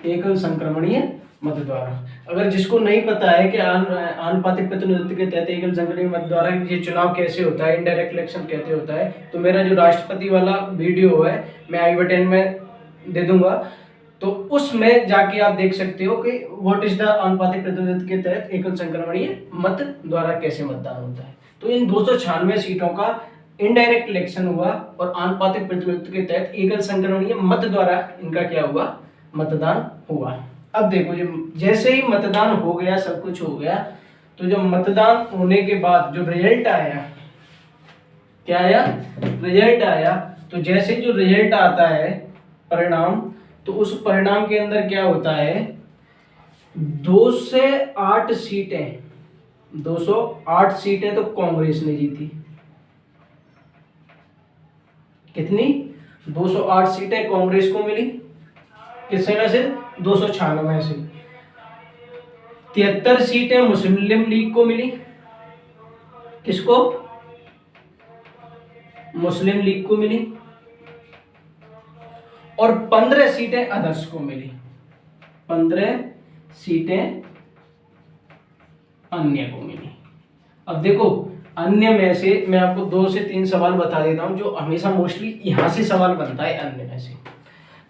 एकल संक्रमणीय मत द्वारा। अगर जिसको नहीं पता है कि आनुपातिक प्रतिनिधित्व के तहत एकल संक्रमणीय मत द्वारा ये चुनाव कैसे होता है, इनडायरेक्ट इलेक्शन कैसे होता है, तो मेरा जो राष्ट्रपति वाला वीडियो है मैं आई बटन में दे दूंगा, तो उसमें जाके आप देख सकते हो कि व्हाट इज द आनुपातिक प्रतिनिधित्व के तहत एकल संक्रमणीय मत द्वारा कैसे मतदान होता है। तो इन 296 सीटों का इनडायरेक्ट इलेक्शन हुआ और आनुपातिक प्रतिनिधित्व के तहत एकल संक्रमणीय मत द्वारा इनका क्या हुआ, मतदान हुआ। अब देखो जैसे ही मतदान हो गया, सब कुछ हो गया, तो जब मतदान होने के बाद जो रिजल्ट आया, क्या आया, रिजल्ट आया, तो जैसे जो रिजल्ट आता है परिणाम, तो उस परिणाम के अंदर क्या होता है, 208 सीटें, 208 सीटें तो कांग्रेस ने जीती। कितनी, 208 सीटें कांग्रेस को मिली, किससे में से, 296 से। 73 सीटें मुस्लिम लीग को मिली, किसको, मुस्लिम लीग को मिली, और 15 सीटें अदर्स को मिली, 15 सीटें अन्य को मिली। अब देखो अन्य में से मैं आपको 2 से 3 सवाल बता देता हूं जो हमेशा मोस्टली यहां से सवाल बनता है अन्य में से।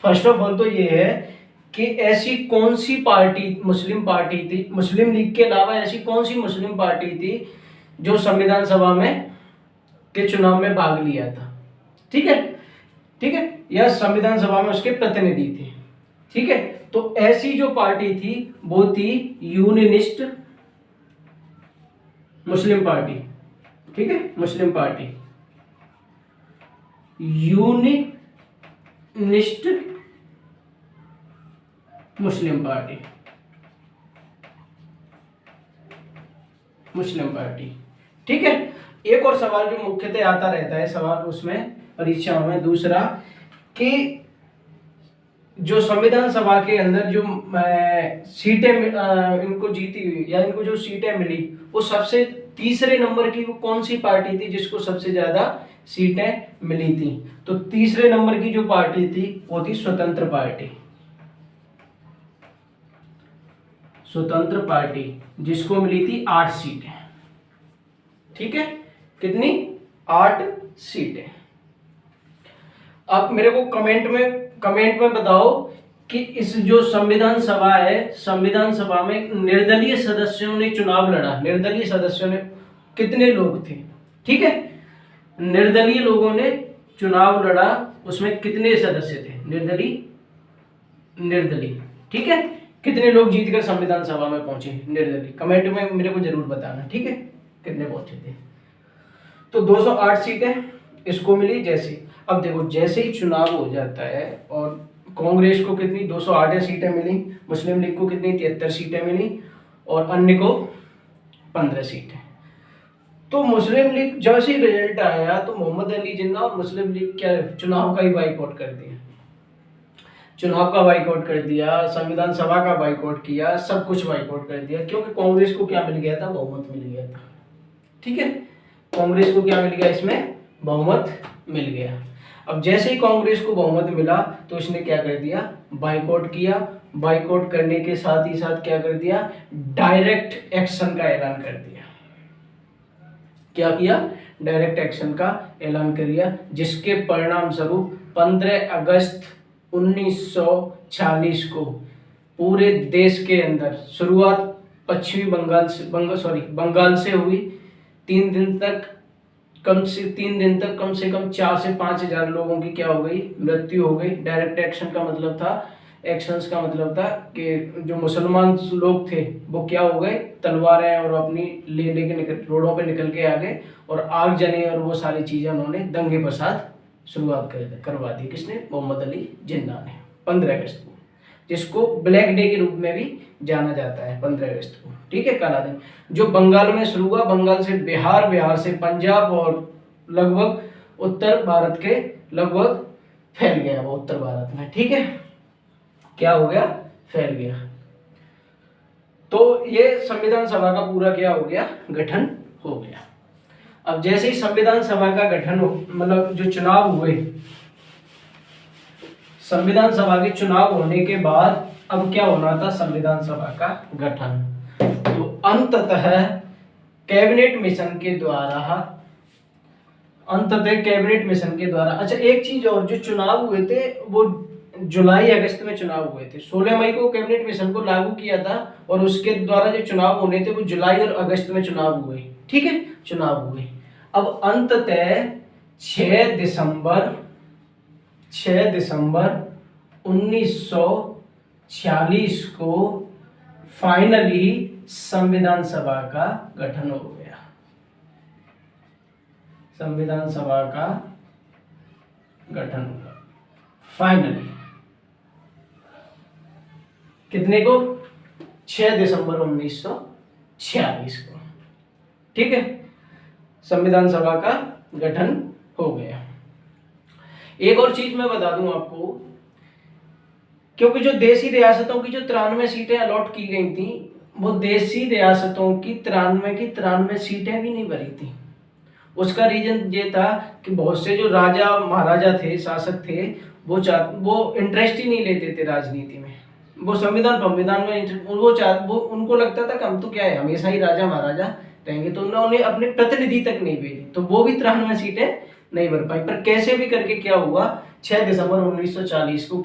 फर्स्ट ऑफ ऑल तो ये है कि ऐसी कौन सी पार्टी, मुस्लिम पार्टी थी, मुस्लिम लीग के अलावा ऐसी कौन सी मुस्लिम पार्टी थी जो संविधान सभा में के चुनाव में भाग लिया था, ठीक है, ठीक है, या संविधान सभा में उसके प्रतिनिधि थे, ठीक है। तो ऐसी जो पार्टी थी वो थी यूनियनिस्ट मुस्लिम पार्टी, ठीक है, Muslim party, unionist Muslim party, Muslim party, ठीक है। एक और सवाल जो मुख्यतः आता रहता है सवाल उसमें परीक्षाओं में, दूसरा कि जो संविधान सभा के अंदर जो सीटें इनको जीती हुई या इनको जो सीटें मिली, वो सबसे तीसरे नंबर की वो कौन सी पार्टी थी जिसको सबसे ज्यादा सीटें मिली थी। तो तीसरे नंबर की जो पार्टी थी वो थी स्वतंत्र पार्टी, स्वतंत्र पार्टी, जिसको मिली थी 8 सीटें, ठीक है, कितनी, 8 सीटें। अब मेरे को कमेंट में बताओ कि इस जो संविधान सभा है, संविधान सभा में निर्दलीय सदस्यों ने चुनाव लड़ा, निर्दलीय सदस्यों ने कितने लोग थे, ठीक है, निर्दलीय लोगों ने चुनाव लड़ा, उसमें कितने सदस्य थे, निर्दलीय, ठीक है, कितने लोग जीतकर संविधान सभा में पहुंचे निर्दलीय, कमेंट में मेरे को जरूर बताना, ठीक है, कितने पहुंचे थे। तो 208 सीटें इसको मिली। जैसे अब देखो जैसे ही चुनाव हो जाता है और कांग्रेस को कितनी 208 सीटें मिली, मुस्लिम लीग को कितनी 73 सीटें मिली और अन्य को 15 सीटें। तो मुस्लिम लीग जैसे ही रिजल्ट आया तो मोहम्मद अली जिन्ना और मुस्लिम लीग क्या चुनाव का ही बाइकआउट कर दिया, चुनाव का बाइकआउट कर दिया, संविधान सभा का बाइकआउट किया, सब कुछ बाइकआउट कर दिया, क्योंकि कांग्रेस को क्या मिल गया था, बहुमत मिल गया था, ठीक है, कांग्रेस को क्या मिल गया, इसमें बहुमत मिल गया। अब जैसे ही कांग्रेस को बहुमत मिला तो इसने क्या कर दिया, बाइकआउट किया, बाइकआउट करने के साथ ही साथ क्या कर दिया, डायरेक्ट एक्शन का ऐलान कर दिया। क्या किया, डायरेक्ट एक्शन का ऐलान कर दिया, जिसके परिणाम स्वरूप 15 अगस्त 1946 को पूरे देश के अंदर शुरुआत पश्चिमी बंगाल से हुई। 3 दिन तक कम से कम 4 से 5 हजार लोगों की क्या हो गई, मृत्यु हो गई। डायरेक्ट एक्शन का मतलब था, एक्शंस का मतलब था कि जो मुसलमान लोग थे वो क्या हो गए, तलवारें और अपनी लेके निकल रोडों पे निकल के आ गए और आग जली और वो सारी चीजें उन्होंने दंगे फसाद शुरुआत करवा दी। किसने, मोहम्मद अली जिन्ना ने 15 अगस्त को, जिसको ब्लैक डे के रूप में भी जाना जाता है 15 अगस्त को, ठीक है, काला दिन, जो बंगाल में शुरू हुआ, बंगाल से बिहार, बिहार से पंजाब और लगभग उत्तर भारत के लगभग फैल गया वो उत्तर भारत में, ठीक है, क्या हो गया, फैल गया। तो ये संविधान सभा का पूरा क्या हो गया, गठन हो गया। अब जैसे ही संविधान सभा का गठन हो, मतलब जो चुनाव हुए, संविधान सभा के चुनाव होने के बाद अब क्या होना था, संविधान सभा का गठन। तो अंततः कैबिनेट मिशन के द्वारा अच्छा एक चीज और, जो चुनाव हुए थे वो जुलाई अगस्त में चुनाव हुए थे। 16 मई को कैबिनेट मिशन को लागू किया था और उसके द्वारा जो चुनाव होने थे वो जुलाई और अगस्त में चुनाव हुए, ठीक है, चुनाव हुए। अब अंततः 6 दिसंबर 1946 को फाइनली संविधान सभा का गठन हो गया। संविधान सभा का गठन हुआ फाइनली। कितने को? 6 दिसंबर 1946 को। ठीक है, संविधान सभा का गठन हो गया। एक और चीज मैं बता दूं आपको, क्योंकि जो देशी रियासतों की जो 93 सीटें अलॉट की गई थी, वो देशी रियासतों की 93 सीटें भी नहीं भरी थी। उसका रीजन ये था कि बहुत से जो राजा महाराजा थे, शासक थे, वो इंटरेस्ट ही नहीं लेते थे राजनीति में। वो संविधान में वो उनको लगता था कि हम तो क्या है, हमेशा ही राजा महाराजा रहेंगे, तो उन्होंने अपने प्रतिनिधि तक नहीं भेजे, तो वो भी 93 सीटें नहीं भर पाई। पर कैसे भी करके क्या हुआ, 6 दिसंबर 1940 को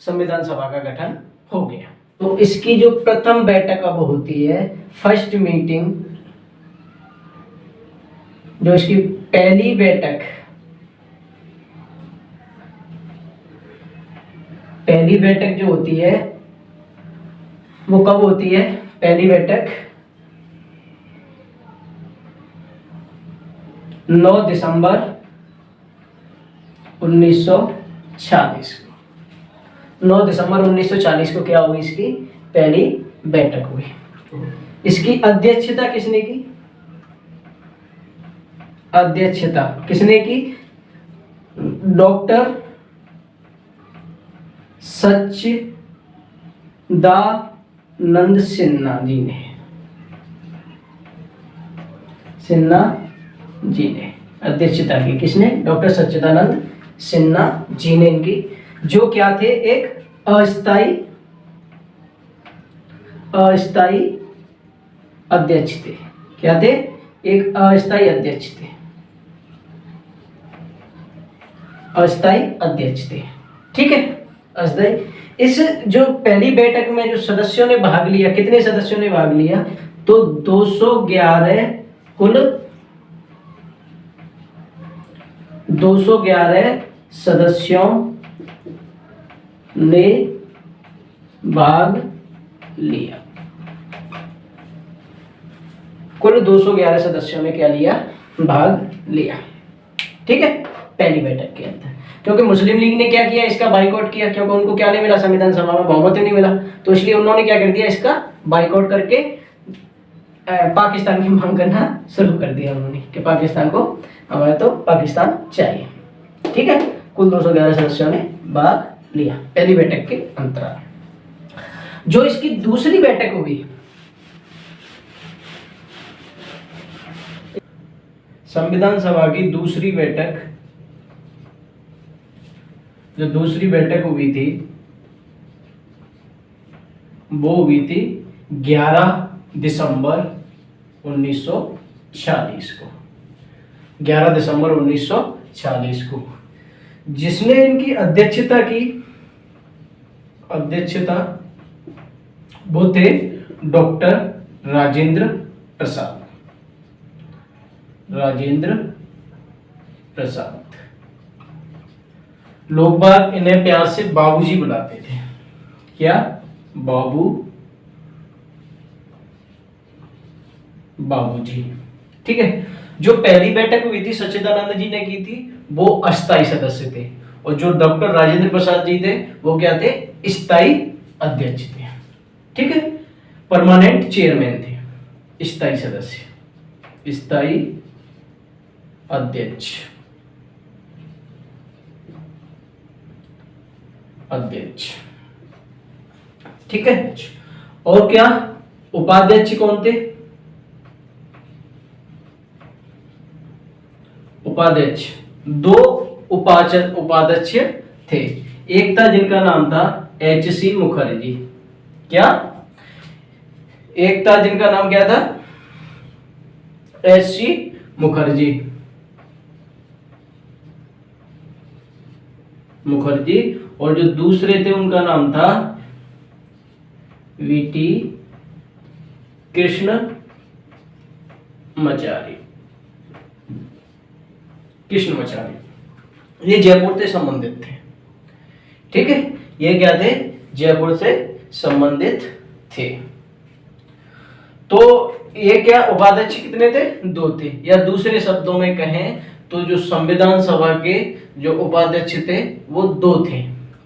संविधान सभा का गठन हो गया। तो इसकी जो प्रथम बैठक अब होती है, फर्स्ट मीटिंग, जो इसकी पहली बैठक जो होती है वो कब होती है? पहली बैठक 9 दिसंबर 1940 को। 9 दिसंबर 1940 को क्या हुई? इसकी पहली बैठक हुई। इसकी अध्यक्षता किसने की? डॉक्टर सच्चिदानंद सिन्हा जी ने अध्यक्षता की। किसने? डॉक्टर सच्चिदानंद सिन्हा जी ने इनकी, जो क्या थे, एक अस्थाई अध्यक्ष थे। क्या थे? एक अस्थाई अध्यक्ष थे। ठीक है, अस्थाई। इस जो पहली बैठक में जो सदस्यों ने भाग लिया, कितने सदस्यों ने भाग लिया? तो 211 कुल 211 सदस्यों ने भाग लिया। कुल 211 सदस्यों ने क्या लिया? भाग लिया। ठीक है, पहली बैठक के अंदर। क्योंकि मुस्लिम लीग ने क्या किया? इसका बाइकआउट किया, क्योंकि उनको क्या नहीं मिला? संविधान सभा में बहुमत नहीं मिला, तो इसलिए उन्होंने क्या कर दिया? इसका बाइकआउट करके पाकिस्तान की मांग करना शुरू कर दिया उन्होंने, कि पाकिस्तान को, हमें तो पाकिस्तान चाहिए। ठीक है, कुल 211 सदस्यों ने भाग लिया पहली बैठक के अंतराल। जो इसकी दूसरी बैठक हुई, संविधान सभा की दूसरी बैठक, जो दूसरी बैठक हुई थी वो हुई थी 11 दिसंबर 1940 को। 11 दिसंबर 1940 को जिसने इनकी अध्यक्षता वो थे डॉक्टर राजेंद्र प्रसाद। लोग बाग इन्हें प्यार से बाबूजी बुलाते थे। क्या? बाबूजी। ठीक है, जो पहली बैठक हुई थी सच्चिदानंद जी ने की थी, वो अस्थाई सदस्य थे, और जो डॉक्टर राजेंद्र प्रसाद जी थे वो क्या थे? स्थायी अध्यक्ष थे। ठीक है, परमानेंट चेयरमैन थे, स्थायी सदस्य, स्थायी अध्यक्ष। ठीक है, और क्या? उपाध्यक्ष कौन थे? उपाध्यक्ष, दो उपाध्यक्ष थे। एक था जिनका नाम था H.C. मुखर्जी। क्या? एक था जिनका नाम क्या था? H.C. मुखर्जी। और जो दूसरे थे उनका नाम था V.T. कृष्णमाचारी। कृष्णमाचार्य। ये जयपुर से संबंधित थे, ठीक है। ये क्या थे? जयपुर से संबंधित थे। तो ये क्या उपाध्यक्ष कितने थे? 2 थे, या दूसरे शब्दों में कहें तो जो संविधान सभा के जो उपाध्यक्ष थे वो 2 थे,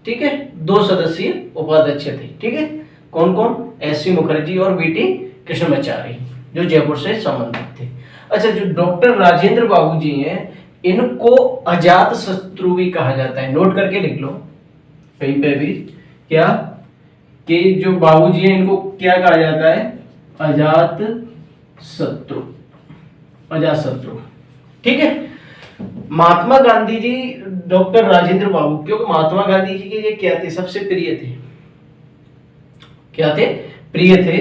ठीक है। 2 सदस्यीय उपाध्यक्ष थे, ठीक है। कौन कौन? एस.सी. मुखर्जी और वी.टी. कृष्णमाचारी, जो जयपुर से संबंधित थे। अच्छा, जो डॉक्टर राजेंद्र बाबू जी हैं, इनको अजात शत्रु भी कहा जाता है। नोट करके लिख लो कहीं पे भी, क्या कि जो बाबू जी हैं इनको क्या कहा जाता है? अजात शत्रु, अजात शत्रु, ठीक है। महात्मा गांधी जी, डॉक्टर राजेंद्र बाबू, क्योंकि महात्मा गांधी जी के ये क्या थे? सबसे प्रिय थे। क्या थे? प्रिय थे।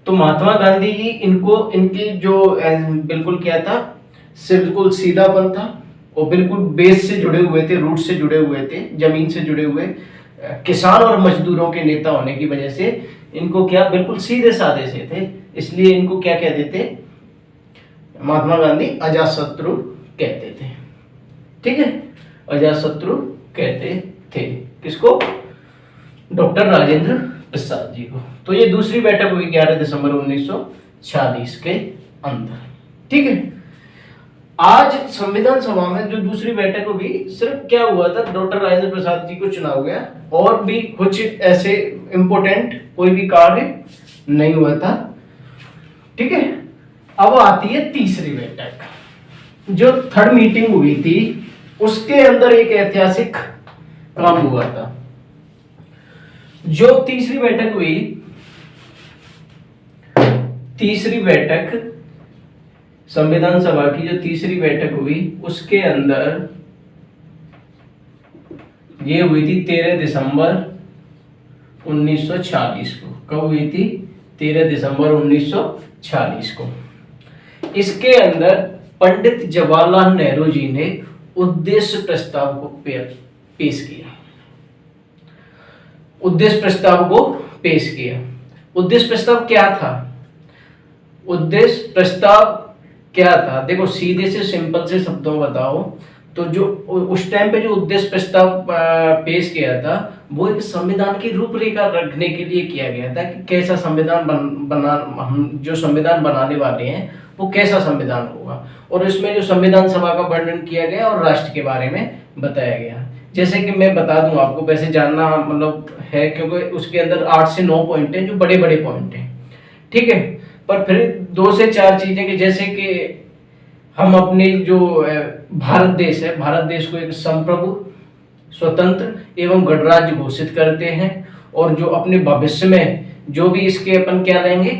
तो महात्मा गांधी जी इनको, इनके जो बिल्कुल क्या था, से बिल्कुल सीधापन था और बिल्कुल बेस से जुड़े हुए थे, रूट से जुड़े हुए थे, जमीन से जुड़े हुए, किसान और मजदूरों के नेता होने की वजह से इनको क्या, बिल्कुल सीधे साधे से थे, इसलिए इनको क्या कहते थे? महात्मा गांधी अजातशत्रु कहते थे, ठीक है। अजातशत्रु कहते थे किसको? डॉक्टर राजेंद्र प्रसाद जी को। तो ये दूसरी बैठक हुई 11 दिसंबर 1946 के अंदर, ठीक है। आज संविधान सभा में जो दूसरी बैठक हुई, सिर्फ क्या हुआ था? डॉक्टर राजेंद्र प्रसाद जी को चुना गया, और भी कुछ ऐसे इंपोर्टेंट कोई भी कार्य नहीं हुआ था, ठीक है। अब आती है तीसरी बैठक। जो थर्ड मीटिंग हुई थी उसके अंदर एक ऐतिहासिक काम हुआ था। जो तीसरी बैठक हुई, तीसरी बैठक संविधान सभा की जो तीसरी बैठक हुई, उसके अंदर ये हुई थी 13 दिसंबर 1946 को। कब हुई थी? 13 दिसंबर 1946 को। इसके अंदर पंडित जवाहरलाल नेहरू जी ने उद्देश्य प्रस्ताव को पेश किया। उद्देश्य प्रस्ताव को पेश किया। उद्देश्य प्रस्ताव क्या था? उद्देश्य प्रस्ताव क्या था? देखो, सीधे से सिंपल से शब्दों में बताओ तो जो उस टाइम पे जो उद्देश्य प्रस्ताव पेश किया था, वो एक संविधान की रूपरेखा रखने के लिए किया गया था कि कैसा संविधान हम जो संविधान बनाने वाले हैं वो कैसा संविधान होगा। और इसमें जो संविधान सभा का वर्णन किया गया और राष्ट्र के बारे में बताया गया। जैसे कि मैं बता दूं आपको, वैसे जानना मतलब है क्योंकि उसके अंदर 8 से 9 पॉइंट हैं जो बड़े बड़े पॉइंट हैं, ठीक है। पर फिर 2 से 4 चीजें कि जैसे कि हम अपने जो भारत देश है, भारत देश को एक संप्रभु, स्वतंत्र एवं गणराज्य घोषित करते हैं, और जो अपने भविष्य में जो भी इसके अपन क्या लेंगे,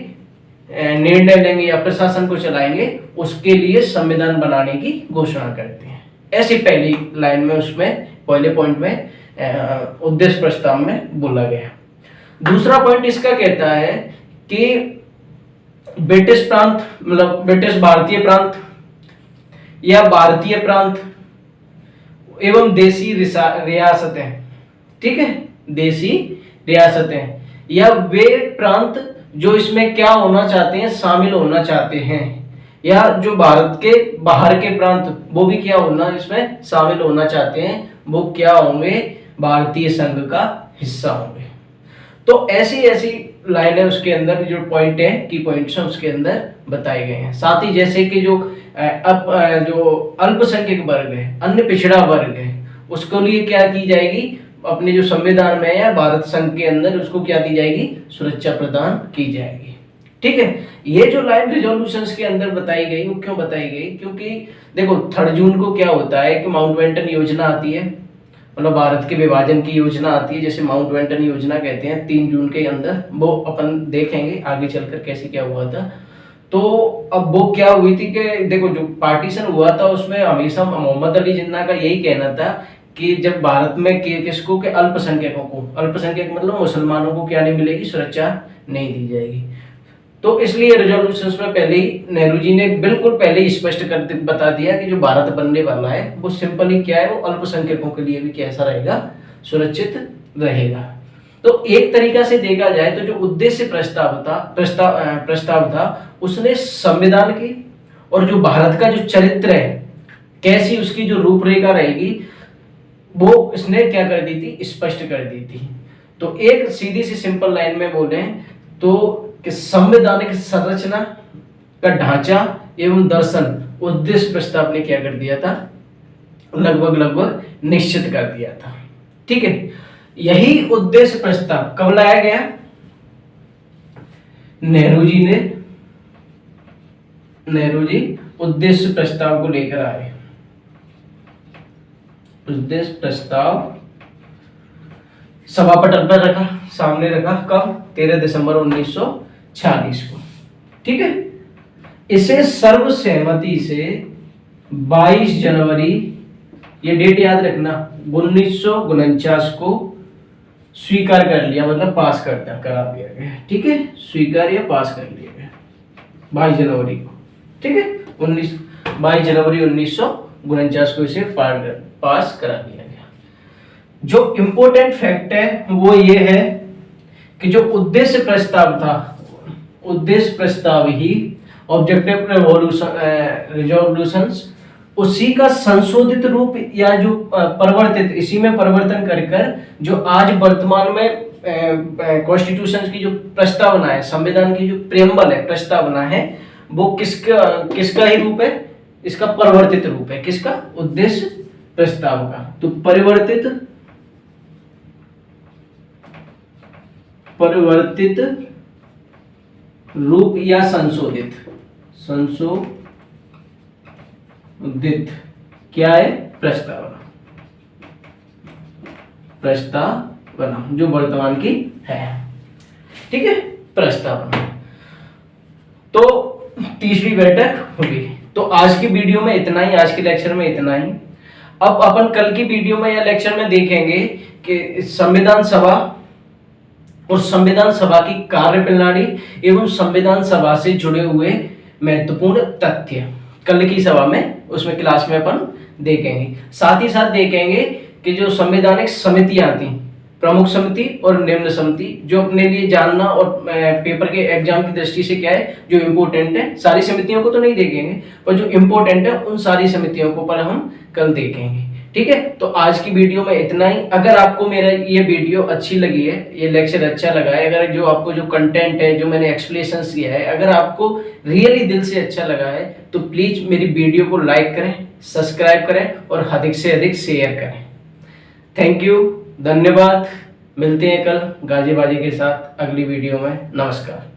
निर्णय लेंगे या प्रशासन को चलाएंगे, उसके लिए संविधान बनाने की घोषणा करते हैं। ऐसी पहली लाइन में, उसमें पहले पॉइंट में उद्देश्य प्रस्ताव में बोला गया। दूसरा पॉइंट इसका कहता है कि ब्रिटिश प्रांत, मतलब ब्रिटिश भारतीय प्रांत या भारतीय प्रांत एवं देसी रियासतें, ठीक है, देसी रियासतें या वे प्रांत जो इसमें क्या होना चाहते हैं, शामिल होना चाहते हैं, या जो भारत के बाहर के प्रांत वो भी क्या होना, इसमें शामिल होना चाहते हैं, वो क्या होंगे, भारतीय संघ का हिस्सा होंगे। तो ऐसी ऐसी लाइनें उसके अंदर जो पॉइंट है, की पॉइंट्स हैं उसके अंदर बताए गए हैं। साथ ही जैसे कि जो अल्पसंख्यक वर्ग है, अन्य पिछड़ा वर्ग है, उसके लिए क्या की जाएगी, अपने जो संविधान में या भारत संघ के अंदर उसको क्या दी जाएगी, सुरक्षा प्रदान की जाएगी, ठीक है। ये जो लाइन रिजोल्यूशंस के अंदर बताई गई, वो क्यों बताई गई? क्योंकि देखो 3 जून को क्या होता है कि माउंटबेटन योजना आती है, मतलब भारत के विभाजन की योजना आती है, जैसे माउंटबेटन योजना कहते हैं। 3 जून के अंदर वो अपन देखेंगे आगे चलकर कैसे क्या हुआ था। तो अब वो क्या हुई थी कि देखो जो पार्टीशन हुआ था उसमें हमेशा मोहम्मद अली जिन्ना का यही कहना था कि जब भारत में किसको के अल्पसंख्यकों को, अल्पसंख्यक मतलब मुसलमानों को क्या नहीं मिलेगी, सुरक्षा नहीं दी जाएगी। तो इसलिए रेजोल्यूशंस में पहले ही नेहरू जी ने बिल्कुल पहले ही स्पष्ट कर बता दिया कि जो भारत बनने वाला है वो सिंपली क्या है, वो अल्पसंख्यकों के लिए भी कैसा रहेगा, सुरक्षित रहेगा। तो एक तरीका से देखा जाए तो जो उद्देश्य प्रस्ताव था उसने संविधान की और जो भारत का जो चरित्र है कैसी उसकी जो रूपरेखा रहेगी वो इसने क्या कर दी थी, स्पष्ट कर दी थी। तो एक सीधी सी सिंपल लाइन में बोले तो कि संवैधानिक संरचना का ढांचा एवं दर्शन उद्देश्य प्रस्ताव ने क्या कर दिया था, लगभग निश्चित कर दिया था। ठीक है, यही उद्देश्य प्रस्ताव कब लाया गया, नेहरू जी उद्देश्य प्रस्ताव को लेकर आए। उद्देश्य प्रस्ताव सभा पटल पर रखा, सामने रखा, कब, 13 दिसंबर 1946 को। ठीक है, इसे सर्वसहमति से 22 जनवरी, ये डेट याद रखना, 1949 को स्वीकार कर लिया, मतलब पास करा दिया गया। ठीक है, स्वीकार या पास कर लिया गया 22 जनवरी को। ठीक है, 22 जनवरी 1949 को इसे पास करा दिया गया। जो इम्पोर्टेंट फैक्ट है वो ये है कि जो उद्देश्य प्रस्ताव था, उद्देश्य प्रस्ताव ही ऑब्जेक्टिव रिजोल्यूशंस, उसी का संशोधित रूप या जो परिवर्तित, इसी में परिवर्तन कर जो आज वर्तमान में कॉन्स्टिट्यूशन की जो प्रस्तावना है, संविधान की जो प्रेम्बल है, प्रस्तावना है, वो किसका ही रूप है, इसका परिवर्तित रूप है। किसका, उद्देश्य प्रस्ताव का। तो परिवर्तित रूप या संशोधित क्या है, प्रस्तावना जो वर्तमान की है। ठीक है, प्रस्तावना। तो तीसरी बैठक होगी। तो आज की वीडियो में इतना ही, आज के लेक्चर में इतना ही। अब अपन कल की वीडियो में या लेक्चर में देखेंगे कि संविधान सभा और संविधान सभा की कार्यप्रणाली एवं संविधान सभा से जुड़े हुए महत्वपूर्ण तथ्य कल की सभा में, उसमें क्लास में अपन देखेंगे। साथ ही साथ देखेंगे कि जो संवैधानिक समितियां थी, प्रमुख समिति और निम्न समिति, जो अपने लिए जानना और पेपर के एग्जाम की दृष्टि से क्या है, जो इम्पोर्टेंट है, सारी समितियों को तो नहीं देखेंगे पर जो इम्पोर्टेंट है उन सारी समितियों को पर हम कल देखेंगे। ठीक है, तो आज की वीडियो में इतना ही। अगर आपको मेरा ये वीडियो अच्छी लगी है, ये लेक्चर अच्छा लगा है, अगर जो आपको जो कंटेंट है, जो मैंने एक्सप्लेनेशन किया है, अगर आपको रियली दिल से अच्छा लगा है तो प्लीज मेरी वीडियो को लाइक करें, सब्सक्राइब करें और अधिक से अधिक शेयर करें। थैंक यू, धन्यवाद। मिलते हैं कल गाजी बाजी के साथ अगली वीडियो में। नमस्कार।